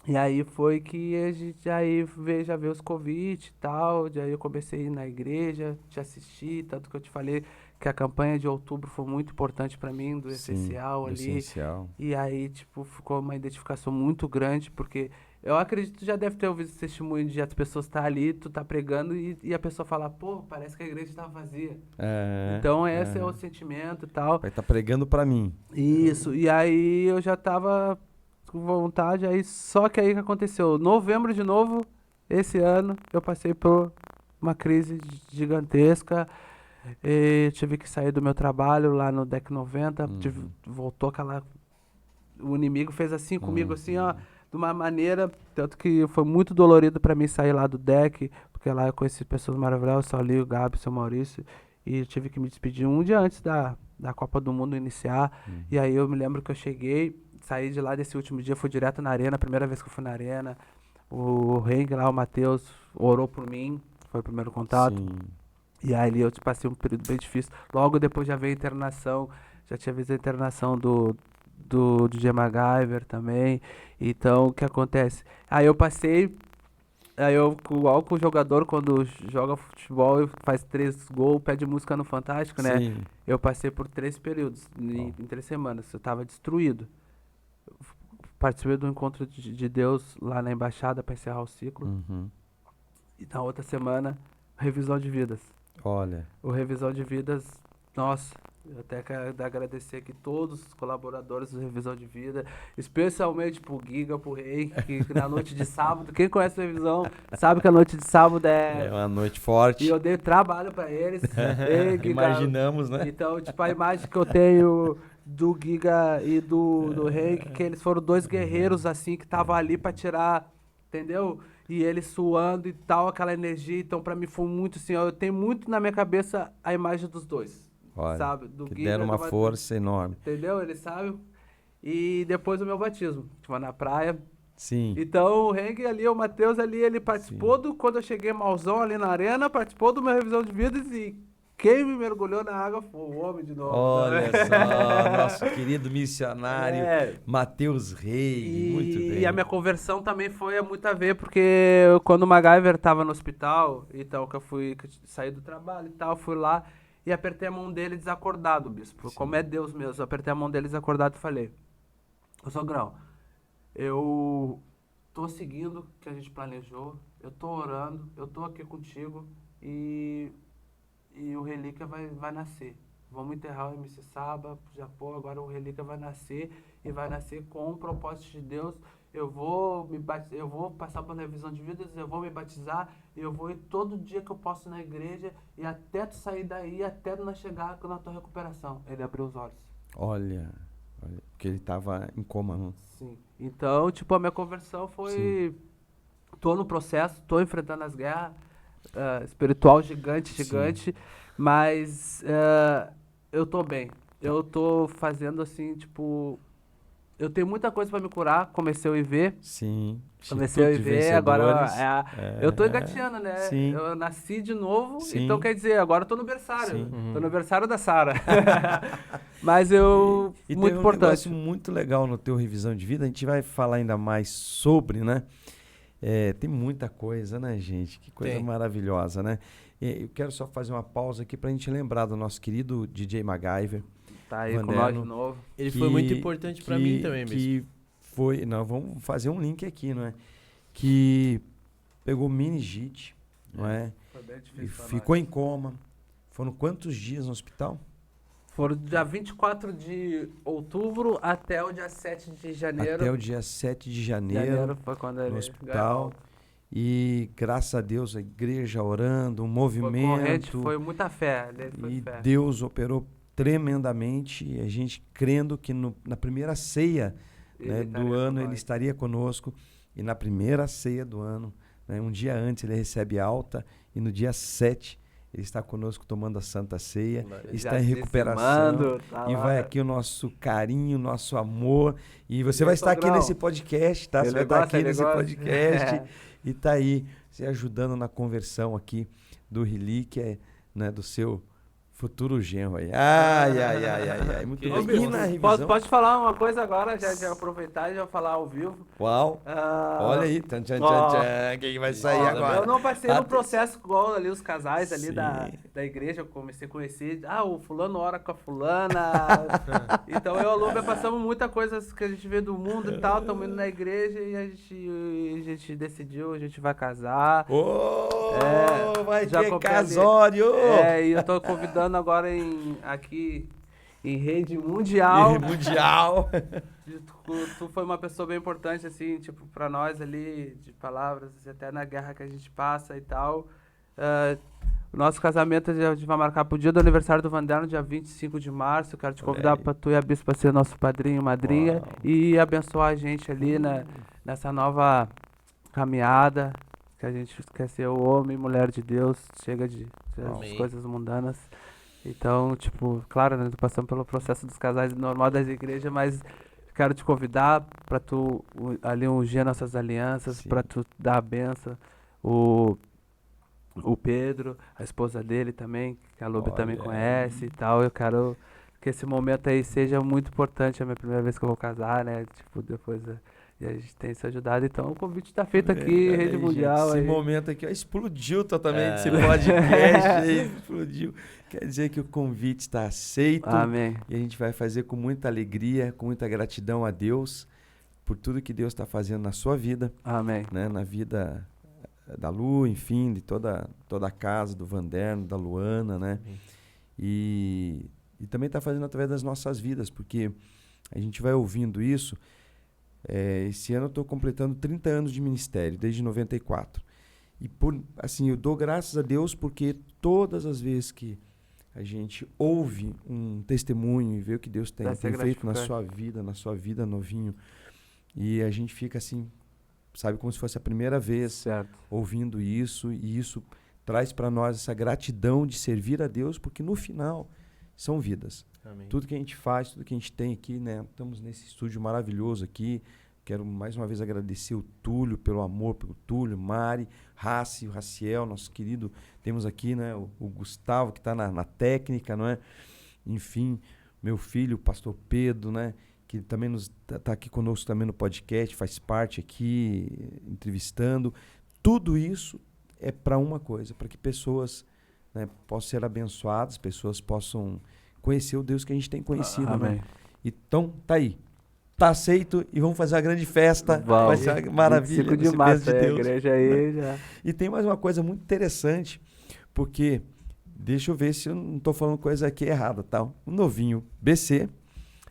E aí foi que a gente aí já veio os convites e tal, e aí eu comecei a ir na igreja, te assistir, tanto que eu te falei que a campanha de outubro foi muito importante pra mim, do essencial do ali. essencial. E aí, tipo, ficou uma identificação muito grande, porque eu acredito que tu já deve ter ouvido esse testemunho de as pessoas estar ali, tu tá pregando e a pessoa falar, pô, parece que a igreja tá vazia. Então esse é o sentimento e tal. Vai estar pregando pra mim. Isso, e aí eu já tava com vontade, aí só que aí que aconteceu, novembro de novo, esse ano, eu passei por uma crise gigantesca, e tive que sair do meu trabalho lá no DEC 90, voltou aquela, o inimigo fez assim comigo, assim, ó, de uma maneira, tanto que foi muito dolorido pra mim sair lá do DEC, porque lá eu conheci pessoas maravilhosas, o Saulinho, o Gabi, o seu Maurício, e eu tive que me despedir um dia antes da Copa do Mundo iniciar, e aí eu me lembro que eu cheguei, saí de lá desse último dia, fui direto na arena, primeira vez que eu fui na arena, o Henk lá, o Matheus, orou por mim, foi o primeiro contato, Sim. e aí ali eu passei um período bem difícil, logo depois já veio a internação, já tinha visto a internação do DJ MacGyver também, então o que acontece? Aí eu passei, aí eu, igual com o jogador, quando joga futebol e faz 3 gols, pede música no Fantástico, né? Sim. Eu passei por 3 períodos, em 3 semanas. Eu tava destruído. Participei do encontro de Deus lá na embaixada para encerrar o ciclo. Uhum. E na outra semana, revisão de vidas. Olha. O revisão de vidas, nossa, eu até quero agradecer aqui todos os colaboradores do Revisão de Vida, especialmente pro Giga, pro Rei, que na noite de sábado, quem conhece a Revisão sabe que a noite de sábado É uma noite forte. e eu dei trabalho pra eles. Ei, Giga. Imaginamos, né? Então, tipo, a imagem que eu tenho do Giga e do Rei, que eles foram 2 guerreiros, assim, que estavam ali pra tirar, entendeu? E eles suando e tal, aquela energia. Então, pra mim, foi muito assim, ó, eu tenho muito na minha cabeça a imagem dos dois. Olha, Sabe? Do que Giga, deram uma do força enorme. entendeu? Eles sabem. E depois o meu batismo. Tipo, na praia. Sim. Então, o Heng ali, o Matheus ali, ele participou do... Quando eu cheguei malzão ali na arena, participou do meu revisão de vidas e quem me mergulhou na água foi o homem de novo. Olha né? só, nosso querido missionário É. Matheus Rei. Muito bem. E a minha conversão também foi muito a ver, porque quando o MacGyver tava no hospital, então que eu saí do trabalho e tal, fui lá e apertei a mão dele desacordado, bispo. Sim. Como é Deus mesmo. Eu apertei a mão dele desacordado e falei, ô Sogrão, eu tô seguindo o que a gente planejou, eu tô orando, eu tô aqui contigo e o Relíquia vai nascer. Vamos enterrar o MC Saba, já pô, agora o Relíquia vai nascer e vai nascer com um propósito de Deus. Eu vou passar pela revisão de vidas, eu vou me batizar, eu vou ir todo dia que eu posso na igreja e até tu sair daí, até tu não chegar na tua recuperação. Ele abriu os olhos. Olha, porque ele tava em coma. Não? Sim. Então, tipo, a minha conversão foi... Tô no processo, tô enfrentando as guerras, espiritual gigante, mas eu tô bem. Eu tô fazendo assim, tipo, eu tenho muita coisa para me curar, comecei o IV. Sim. Comecei a Instituto de viver, agora Vencedores. eu tô engateando, né? Sim. Eu nasci de novo, Sim. então quer dizer, agora eu tô no berçário. Sim. Tô no berçário da Sara. Mas E muito tem um importante. negócio muito legal no teu revisão de vida, a gente vai falar ainda mais sobre, né? Tem muita coisa, né, gente? Que coisa Tem. maravilhosa, né? Eu quero só fazer uma pausa aqui pra gente lembrar do nosso querido DJ MacGyver. Tá aí com nós Vanderno, de novo. Ele foi muito importante pra mim também, mesmo. Que foi, não, vamos fazer um link aqui, não é? Que pegou meningite, não é? Foi bem E difícil pra ficou em coma. Foram quantos dias no hospital? Foram do dia 24 de outubro até o dia 7 de janeiro. Até o dia 7 de janeiro, foi quando no ele hospital. ganhou. E graças a Deus a igreja orando, um Foi movimento. corrente, foi muita fé. Dele foi E fé. Deus operou tremendamente. E a gente crendo que na primeira ceia, né, Ele do estaria ano com ele nós. estaria conosco. E na primeira ceia do ano, né, um dia antes ele recebe alta. E no dia 7 ele está conosco tomando a Santa Ceia. Ele Está já em se recuperação. dizimando, tá E lá. vai aqui o nosso carinho, nosso amor. E você Meu vai estar aqui sogrão. nesse podcast, tá? Você Ele vai estar gosta, aqui ele nesse gosta. podcast. E tá aí, se ajudando na conversão aqui do Relíquia, né? Do seu futuro genro aí. Ai. Muito Que bem. legal. E na revisão? Pode falar uma coisa agora, já aproveitar e já falar ao vivo. Uau! Ah, Olha aí. Tchan, tchan, ó. tchan, tchan. Quem vai sair ó, agora? Eu não passei no Atenção. processo igual ali os casais ali Sim. da igreja, eu comecei a conhecer. O fulano ora com a fulana. Então eu e a Lúbia passamos muita coisa que a gente vê do mundo e tal, estamos indo na igreja e a gente decidiu, a gente vai casar. Vai já ter comprei ali. casório! E eu tô convidando agora aqui em rede mundial. Mundial! Tu foi uma pessoa bem importante, assim, tipo, pra nós ali, de palavras, até na guerra que a gente passa e tal. O nosso casamento a gente vai marcar pro dia do aniversário do Vanderno, dia 25 de março. Eu quero te convidar Olha aí. pra tu e a Bispa ser nosso padrinho e madrinha. Uau. E abençoar a gente ali nessa nova caminhada. Que a gente quer ser o homem e mulher de Deus. Chega de das Amém. coisas mundanas. Então, tipo, claro, né, tô passando pelo processo dos casais normal das igrejas, mas quero te convidar para tu ali ungir nossas alianças, Sim. para tu dar a benção. O Pedro, a esposa dele também, que a Lúbia também Olha conhece e tal. Eu quero que esse momento aí seja muito importante. É a minha primeira vez que eu vou casar, né? Tipo, depois e a gente tem se ajudado. Então o convite tá feito aqui, Olha rede aí, mundial. gente, esse aí. momento aqui ó, explodiu totalmente esse podcast aí, explodiu. Quer dizer que o convite está aceito. Amém. E a gente vai fazer com muita alegria, com muita gratidão a Deus por tudo que Deus está fazendo na sua vida, Amém. né? Na vida da Lu, enfim, de toda a casa, do Vanderno, da Luana, né? Amém. E também está fazendo através das nossas vidas, porque a gente vai ouvindo isso. Esse ano eu estou completando 30 anos de ministério, desde 94. E assim, eu dou graças a Deus porque todas as vezes que a gente ouve um testemunho e vê o que Deus tem Deve ser feito na gratificante. sua vida, novinho, e a gente fica assim, sabe, como se fosse a primeira vez Certo. ouvindo isso, e isso traz para nós essa gratidão de servir a Deus, porque no final são vidas. Amém. Tudo que a gente faz, tudo que a gente tem aqui, né? Estamos nesse estúdio maravilhoso aqui. Quero mais uma vez agradecer o Túlio pelo amor, pelo Túlio, Mari, Raci, o Raciel, nosso querido. Temos aqui, né, o Gustavo, que está na técnica, não é? Enfim, meu filho, o pastor Pedro, né? Que também tá aqui conosco também no podcast, faz parte aqui, entrevistando. Tudo isso é para uma coisa, para que pessoas, né, possam ser abençoadas, pessoas possam conhecer o Deus que a gente tem conhecido, Amém. né? Então, tá aí. Tá aceito e vamos fazer uma grande festa. Vamos. Vai ser uma maravilha. 25 de vai ser março, bênção de a Deus. igreja aí já. E tem mais uma coisa muito interessante, porque, deixa eu ver se eu não estou falando coisa aqui errada, tá? O novinho BC,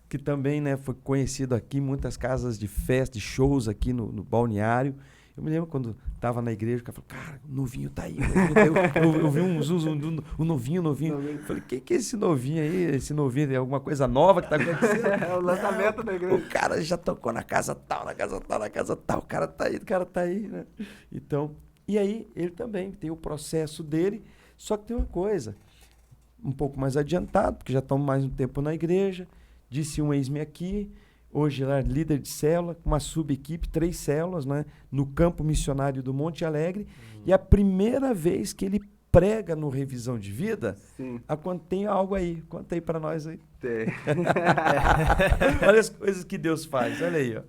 que também, né, foi conhecido aqui em muitas casas de festa, de shows aqui no balneário. Eu me lembro quando estava na igreja, o cara falou, cara, o novinho tá aí. Eu vi um novinho. Eu falei, quem que é esse novinho aí? Esse novinho, é alguma coisa nova que tá acontecendo? É o lançamento Não, da igreja. O cara já tocou na casa tal, na casa tal. O cara tá aí, né? Então, e aí ele também tem o processo dele, só que tem uma coisa, um pouco mais adiantado, porque já estamos mais um tempo na igreja, disse um eis-me aqui, hoje ela é líder de célula, uma sub-equipe, 3 células, né? No campo missionário do Monte Alegre. E a primeira vez que ele prega no Revisão de Vida, Sim, tem algo aí. Conta aí para nós aí. tem. Olha as coisas que Deus faz, olha aí, ó.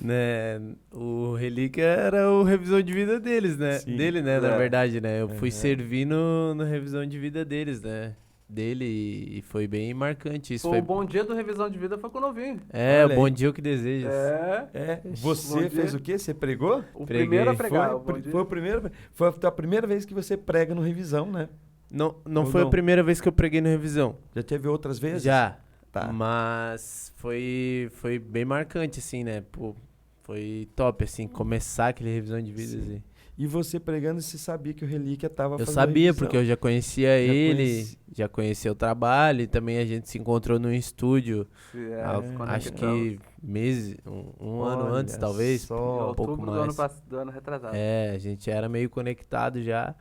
Né, o Relíquia era o revisão de vida deles, né? Sim. Dele, né? Na É. verdade, né? Eu fui servir no revisão de vida deles, né? Dele e foi bem marcante. Isso Pô, foi... o bom dia do Revisão de Vida foi com o Novinho. É, Olha bom aí. dia o que desejas. Bom Você fez dia. o quê? Você pregou? O Preguei. primeiro a pregar. Foi, o bom dia. foi o primeiro, foi a primeira vez que você prega no Revisão, né? Não Ou foi não? a primeira vez que eu preguei no revisão. Já teve outras vezes? Já. Tá. Mas foi bem marcante, assim, né? Pô, foi top, assim, começar aquele revisão de vida. Sim. Assim. E você pregando, você sabia que o Relíquia estava Eu fazendo sabia, revisão. porque eu já conhecia ele, conheci. já conhecia o trabalho, e também a gente se encontrou no estúdio, acho que meses, um ano Olha antes, talvez. Em só. um pouco outubro mais. do ano retrasado. A gente era meio conectado já.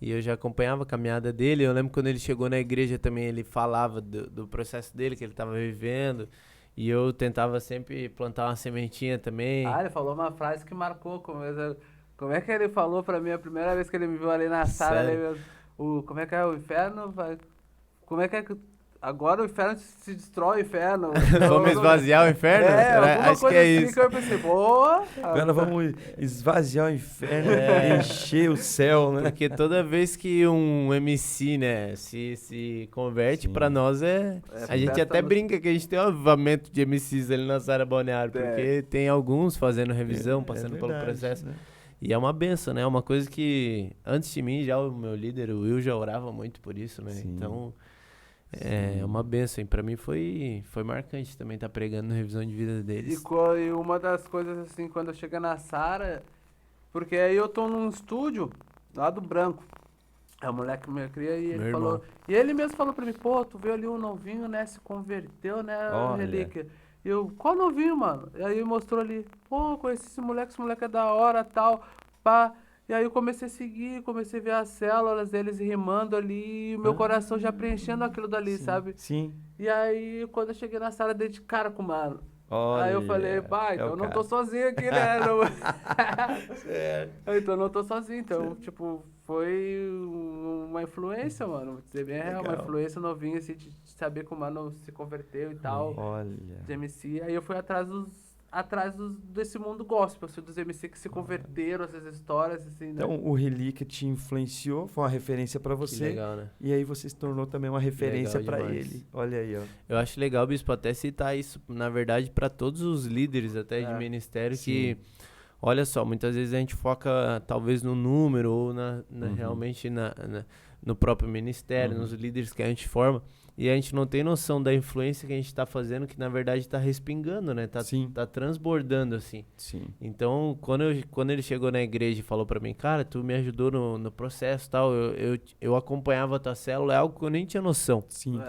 E eu já acompanhava a caminhada dele. Eu lembro quando ele chegou na igreja também, ele falava do processo dele, que ele estava vivendo. E eu tentava sempre plantar uma sementinha também. Ele falou uma frase que marcou. Como é que ele falou pra mim a primeira vez que ele me viu ali na sala? Sério? Como é que é? O inferno vai... Como é que... Agora o inferno se destrói, o inferno. Vamos esvaziar o inferno? Alguma Acho coisa que é assim isso. que eu pensei, boa. Agora vamos esvaziar o inferno, encher o céu, né? Porque toda vez que um MC, né, se converte, Sim. pra nós a gente festa até no- brinca que a gente tem um avivamento de MCs ali na Sara Balneário, porque tem alguns fazendo revisão, passando pelo verdade, processo. né? E é uma benção, né? É uma coisa que, antes de mim, já o meu líder, o Will, já orava muito por isso, né? Sim. Então, é uma benção. E pra mim foi marcante também estar pregando na revisão de vida deles. E uma das coisas assim, quando eu chego na Sara, porque aí eu tô num estúdio lá do Branco. É o moleque me cria e ele Meu falou. irmão. E ele mesmo falou pra mim, pô, tu viu ali um novinho, né? Se converteu, né, Olha. Relíquia? E eu, qual novinho, mano? E aí ele mostrou ali, pô, conheci esse moleque é da hora, tal, pá. E aí eu comecei a seguir, comecei a ver as células deles rimando ali, e o meu coração já preenchendo aquilo dali, sabe? Sim. E aí, quando eu cheguei na sala, dei de cara com o mano. Olha, Aí eu falei, pai, então eu não tô sozinho aqui, né? Não... Então eu não tô sozinho. Então, tipo, foi uma influência, mano. Vou dizer bem real, uma Legal. influência novinha, assim, de saber que o mano se converteu e tal, Olha. de MC. Aí eu fui atrás desse mundo gospel, assim, dos MC que se converteram, essas histórias, assim, né? Então, o Relíquia te influenciou, foi uma referência para Que você. legal, né? E aí você se tornou também uma referência Legal para demais. ele. Olha aí, ó. Eu acho legal, Bispo, até citar isso, na verdade, para todos os líderes até de ministério que, olha só, muitas vezes a gente foca talvez no número ou realmente no próprio ministério, nos líderes que a gente forma, e a gente não tem noção da influência que a gente está fazendo, que na verdade está respingando, né? Tá transbordando, assim. Sim. Então, quando ele chegou na igreja e falou pra mim, cara, tu me ajudou no processo e tal, eu acompanhava a tua célula, é algo que eu nem tinha noção. Sim.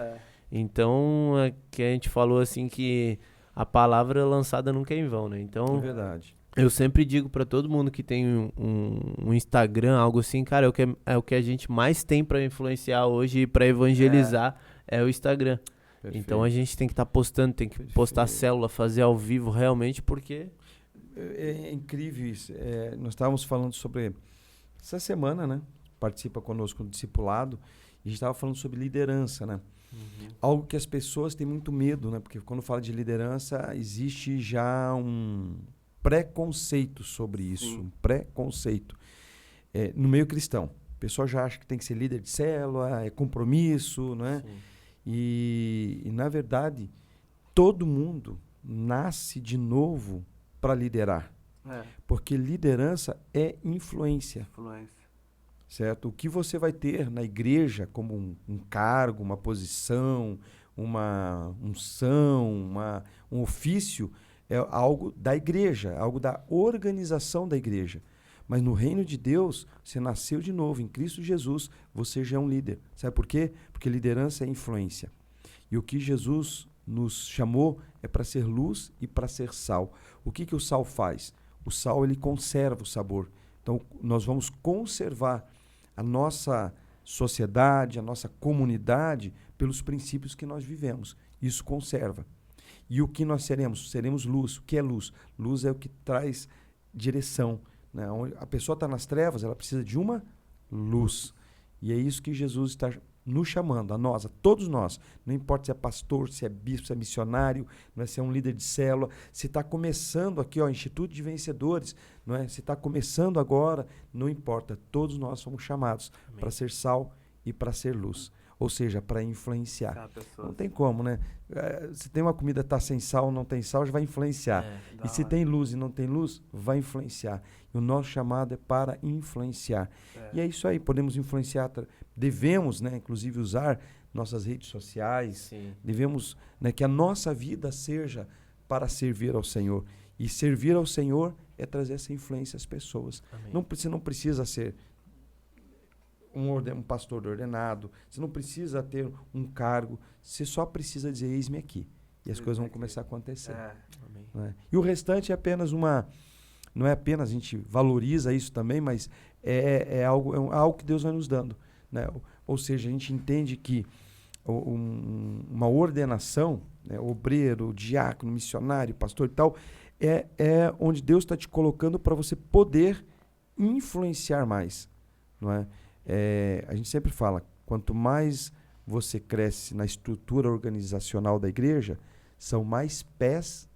Então, é que a gente falou assim que a palavra lançada nunca é em vão, né? É Então, verdade. eu sempre digo pra todo mundo que tem um Instagram, algo assim, cara, é o que a gente mais tem pra influenciar hoje e pra evangelizar é o Instagram. Perfeito. Então, a gente tem que estar postando, tem que postar Perfeito. célula, fazer ao vivo realmente, porque... É incrível isso. Nós estávamos falando sobre essa semana, né? Participa conosco no discipulado. E a gente estava falando sobre liderança, né? Algo que as pessoas têm muito medo, né? Porque quando fala de liderança, existe já um preconceito sobre isso. Sim. Um preconceito. No meio cristão. O pessoal já acha que tem que ser líder de célula, é compromisso, não é? Sim. E, na verdade, todo mundo nasce de novo para liderar. Porque liderança é influência, Influência. certo? O que você vai ter na igreja como um cargo, uma posição, uma unção, um ofício, é algo da igreja, algo da organização da igreja. Mas no reino de Deus, você nasceu de novo, em Cristo Jesus, você já é um líder. Sabe por quê? Porque liderança é influência. E o que Jesus nos chamou é para ser luz e para ser sal. O que o sal faz? O sal, ele conserva o sabor. Então, nós vamos conservar a nossa sociedade, a nossa comunidade, pelos princípios que nós vivemos. Isso conserva. E o que nós seremos? Seremos luz. O que é luz? Luz é o que traz direção, né? Onde a pessoa está nas trevas, ela precisa de uma luz. E é isso que Jesus está nos chamando, a nós, a todos nós. Não importa se é pastor, se é bispo, se é missionário, não é, se é um líder de célula, se está começando aqui, ó, Instituto de Vencedores, não é? Se está começando agora, não importa. Todos nós somos chamados para ser sal e para ser luz. Ou seja, para influenciar. Não tem como, né? Se tem uma comida tá sem sal, não tem sal, já vai influenciar. E se tem luz e não tem luz, vai influenciar. E o nosso chamado é para influenciar. E é isso aí, podemos influenciar, devemos, né, inclusive usar nossas redes sociais, Sim. devemos, né, que a nossa vida seja para servir ao Senhor. E servir ao Senhor é trazer essa influência às pessoas. Você não precisa ser um pastor ordenado, você não precisa ter um cargo, você só precisa dizer, eis-me aqui. E as coisas vão começar a acontecer. Né? E o restante é apenas não é apenas, a gente valoriza isso também, mas é algo que Deus vai nos dando. Né? Ou seja, a gente entende que uma ordenação, né, obreiro, diácono, missionário, pastor e tal, é onde Deus está te colocando para você poder influenciar mais. Não é? A gente sempre fala, quanto mais você cresce na estrutura organizacional da igreja, são mais pés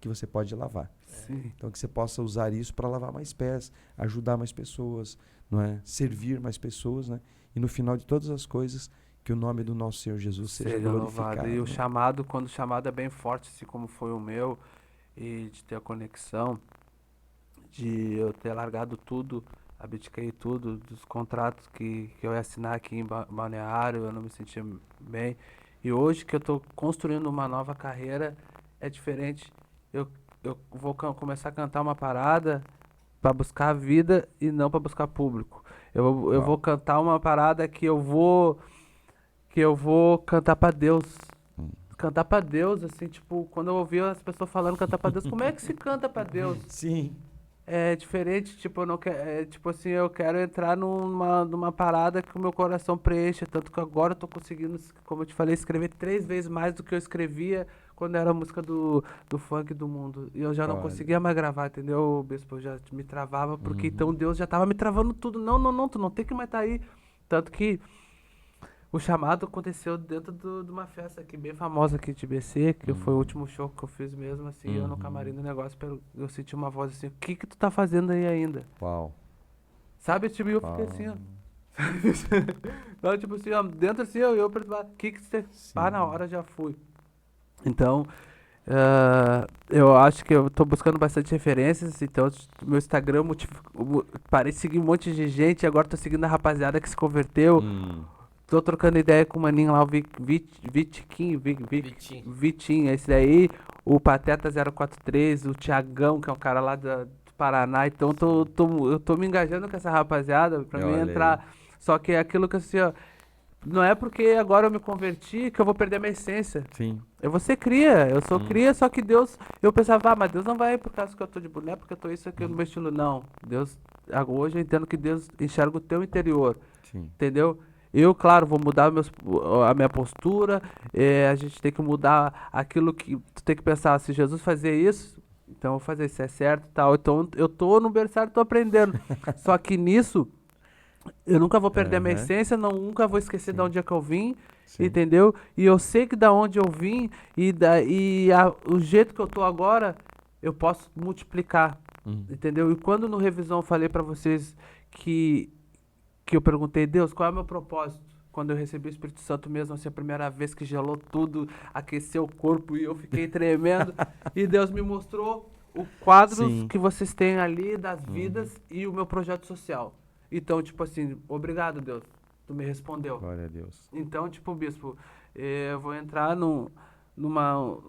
que você pode lavar. Sim. Então que você possa usar isso para lavar mais pés, ajudar mais pessoas, não é? Servir mais pessoas, né? E no final de todas as coisas, que o nome do nosso Senhor Jesus seja glorificado. E o né? chamado, quando o chamado é bem forte, assim como foi o meu, e de ter a conexão, de eu ter largado tudo, abdiquei tudo, dos contratos que eu ia assinar aqui em Balneário, eu não me sentia bem. E hoje que eu estou construindo uma nova carreira, é diferente. Eu vou começar a cantar uma parada para buscar a vida e não para buscar público. Eu vou cantar uma parada que eu vou cantar para Deus. Cantar para Deus, assim, tipo, quando eu ouvi as pessoas falando cantar para Deus, como é que se canta para Deus? Sim. É diferente, tipo, eu não quero, tipo assim, eu quero entrar numa parada que o meu coração preencha, tanto que agora eu tô conseguindo, como eu te falei, escrever 3 vezes mais do que eu escrevia quando era a música do funk do mundo. E eu já não Olha. conseguia mais gravar, entendeu, Bispo? Eu já me travava, porque então Deus já tava me travando tudo. Não, tu não tem que mais tá aí. Tanto que o chamado aconteceu dentro de uma festa aqui, bem famosa aqui de BC, que foi o último show que eu fiz mesmo, assim, eu no camarim do negócio, eu senti uma voz assim, o que tu tá fazendo aí ainda? Uau. Sabe, tipo, eu fiquei assim, ó. Não, tipo assim, ó, dentro assim, eu perguntava, o que você... na hora já fui. Então, eu acho que eu tô buscando bastante referências, então meu Instagram, parei de seguir um monte de gente, agora tô seguindo a rapaziada que se converteu. Tô trocando ideia com o maninho lá, o Vitinho, esse daí, o Pateta 043, o Thiagão, que é um cara lá do Paraná. Então eu tô me engajando com essa rapaziada pra mim entrar. Só que é aquilo que assim, ó, não é porque agora eu me converti que eu vou perder a minha essência. Sim. Eu vou ser cria, eu sou cria, só que Deus, eu pensava, mas Deus não vai por causa que eu tô de boné, porque eu tô isso aqui no meu estilo. Não, Deus, hoje eu entendo que Deus enxerga o teu interior, entendeu? Eu, claro, vou mudar a minha postura, a gente tem que mudar aquilo que tu tem que pensar, se Jesus fazia isso, então eu vou fazer isso, é certo e tal. Então eu tô no berçário, tô aprendendo. Só que nisso, eu nunca vou perder a minha essência, nunca vou esquecer de onde é que eu vim, entendeu? E eu sei que da onde eu vim o jeito que eu tô agora, eu posso multiplicar, entendeu? E quando no revisão eu falei pra vocês que eu perguntei, Deus, qual é o meu propósito? Quando eu recebi o Espírito Santo mesmo, assim, a primeira vez que gelou tudo, aqueceu o corpo e eu fiquei tremendo. E Deus me mostrou o quadro que vocês têm ali das vidas e o meu projeto social. Então, tipo assim, obrigado, Deus. Tu me respondeu. Glória a Deus. Então, tipo, Bispo, eu vou entrar no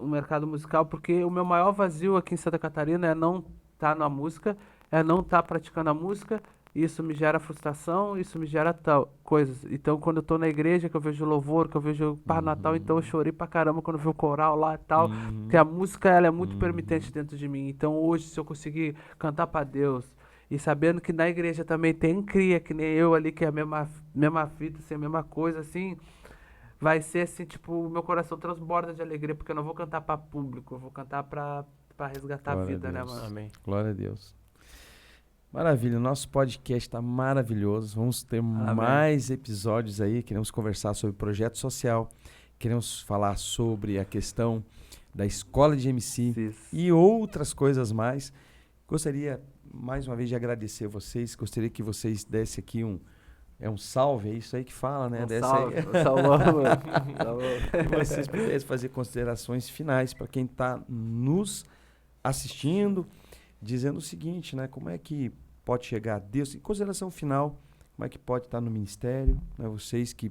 mercado musical porque o meu maior vazio aqui em Santa Catarina é não estar na música, é não estar praticando a música. Isso me gera frustração, isso me gera coisas. Então, quando eu tô na igreja, que eu vejo louvor, que eu vejo Pai Natal, então eu chorei pra caramba quando eu vi o coral lá e tal. Porque a música, ela é muito permitente dentro de mim. Então, hoje, se eu conseguir cantar pra Deus, e sabendo que na igreja também tem cria, que nem eu ali, que é a mesma fita, assim, a mesma coisa, assim, vai ser assim, tipo, meu coração transborda de alegria, porque eu não vou cantar pra público, eu vou cantar pra resgatar a Glória a vida, né, Deus. mano? Amém. Glória a Deus. Maravilha, o nosso podcast está maravilhoso. Vamos ter mais episódios aí. Queremos conversar sobre projeto social. Queremos falar sobre a questão da escola de MC Isso. e outras coisas mais. Gostaria, mais uma vez, de agradecer a vocês. Gostaria que vocês dessem aqui um salve, é isso aí que fala, né? Um Desse salve, aí. um salvão, mano. Salvão. Que vocês pudessem fazer considerações finais para quem está nos assistindo, dizendo o seguinte, né? Como é que pode chegar a Deus? Em consideração final, como é que pode estar no ministério? Né? Vocês que,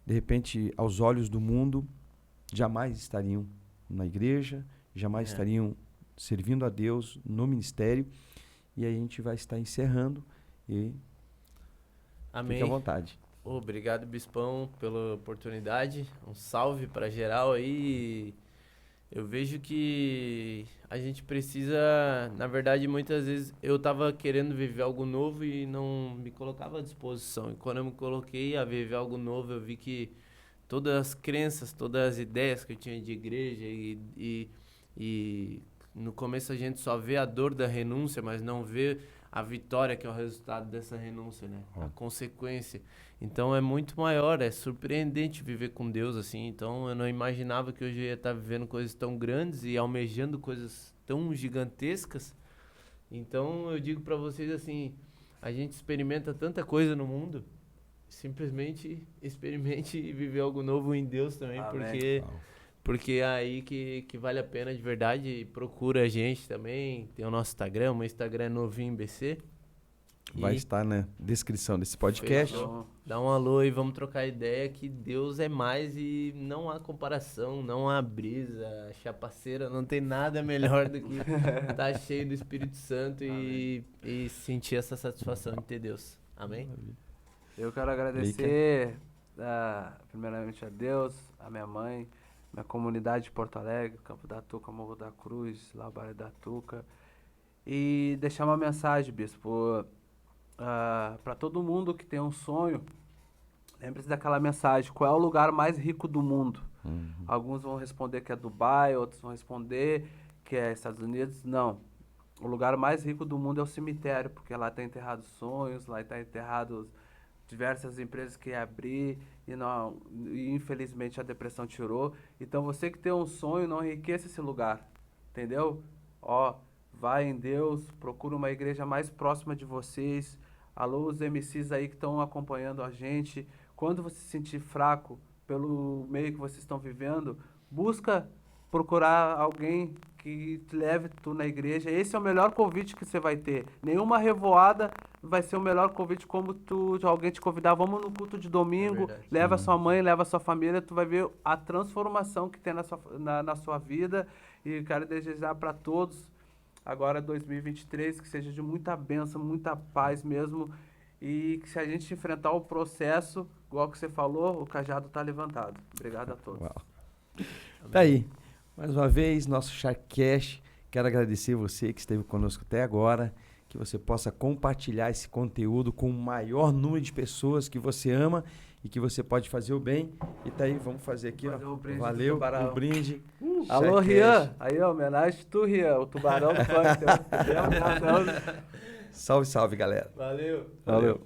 de repente, aos olhos do mundo, jamais estariam na igreja, jamais estariam servindo a Deus no ministério. E aí a gente vai estar encerrando e Amém. fique à vontade. Obrigado, Bispão, pela oportunidade. Um salve para geral aí. Eu vejo que a gente precisa, na verdade, muitas vezes eu tava querendo viver algo novo e não me colocava à disposição. E quando eu me coloquei a viver algo novo, eu vi que todas as crenças, todas as ideias que eu tinha de igreja e no começo a gente só vê a dor da renúncia, mas não vê a vitória que é o resultado dessa renúncia, né? A consequência. Então é muito maior, é surpreendente viver com Deus assim. Então eu não imaginava que hoje eu ia estar vivendo coisas tão grandes e almejando coisas tão gigantescas. Então eu digo pra vocês assim, a gente experimenta tanta coisa no mundo, simplesmente experimente viver algo novo em Deus também, porque é aí que vale a pena de verdade. E procura a gente também, tem o nosso Instagram, o meu Instagram é novinho BC. Vai estar na descrição desse podcast. Fechou. Dá um alô e vamos trocar ideia que Deus é mais e não há comparação, não há brisa, chapaceira, não tem nada melhor do que estar cheio do Espírito Santo e sentir essa satisfação de ter Deus. Amém? Eu quero agradecer primeiramente a Deus, a minha mãe, minha comunidade de Porto Alegre, Campo da Tuca, Morro da Cruz, lá Baía da Tuca. E deixar uma mensagem, Bispo, para todo mundo que tem um sonho. Lembre-se daquela mensagem: qual é o lugar mais rico do mundo? Alguns vão responder que é Dubai, outros vão responder que é Estados Unidos. Não. O lugar mais rico do mundo é o cemitério, porque lá está enterrados sonhos, lá está enterrados diversas empresas que ia abrir e infelizmente a depressão tirou. Então você que tem um sonho, não enriqueça esse lugar, entendeu? Vai em Deus, procura uma igreja mais próxima de vocês. Alô, os MCs aí que estão acompanhando a gente. Quando você se sentir fraco pelo meio que vocês estão vivendo, busca procurar alguém que te leve tu na igreja. Esse é o melhor convite que você vai ter. Nenhuma revoada vai ser o melhor convite como alguém te convidar. Vamos no culto de domingo, leva sua mãe, leva sua família. Tu vai ver a transformação que tem na sua vida. E quero desejar para todos, agora 2023, que seja de muita bênção, muita paz mesmo. E que se a gente enfrentar o processo, igual que você falou, o cajado tá levantado. Obrigado a todos. Uau. Tá aí. Mais uma vez, nosso Sharkcast. Quero agradecer você que esteve conosco até agora. Que você possa compartilhar esse conteúdo com o maior número de pessoas que você ama e que você pode fazer o bem. E tá aí, vamos fazer aqui, ó. Valeu, um brinde. Alô, Sharkcast. Rian. Aí, ó, homenagem a tu, Rian. O tubarão do funk. Salve, salve, galera. Valeu. Valeu.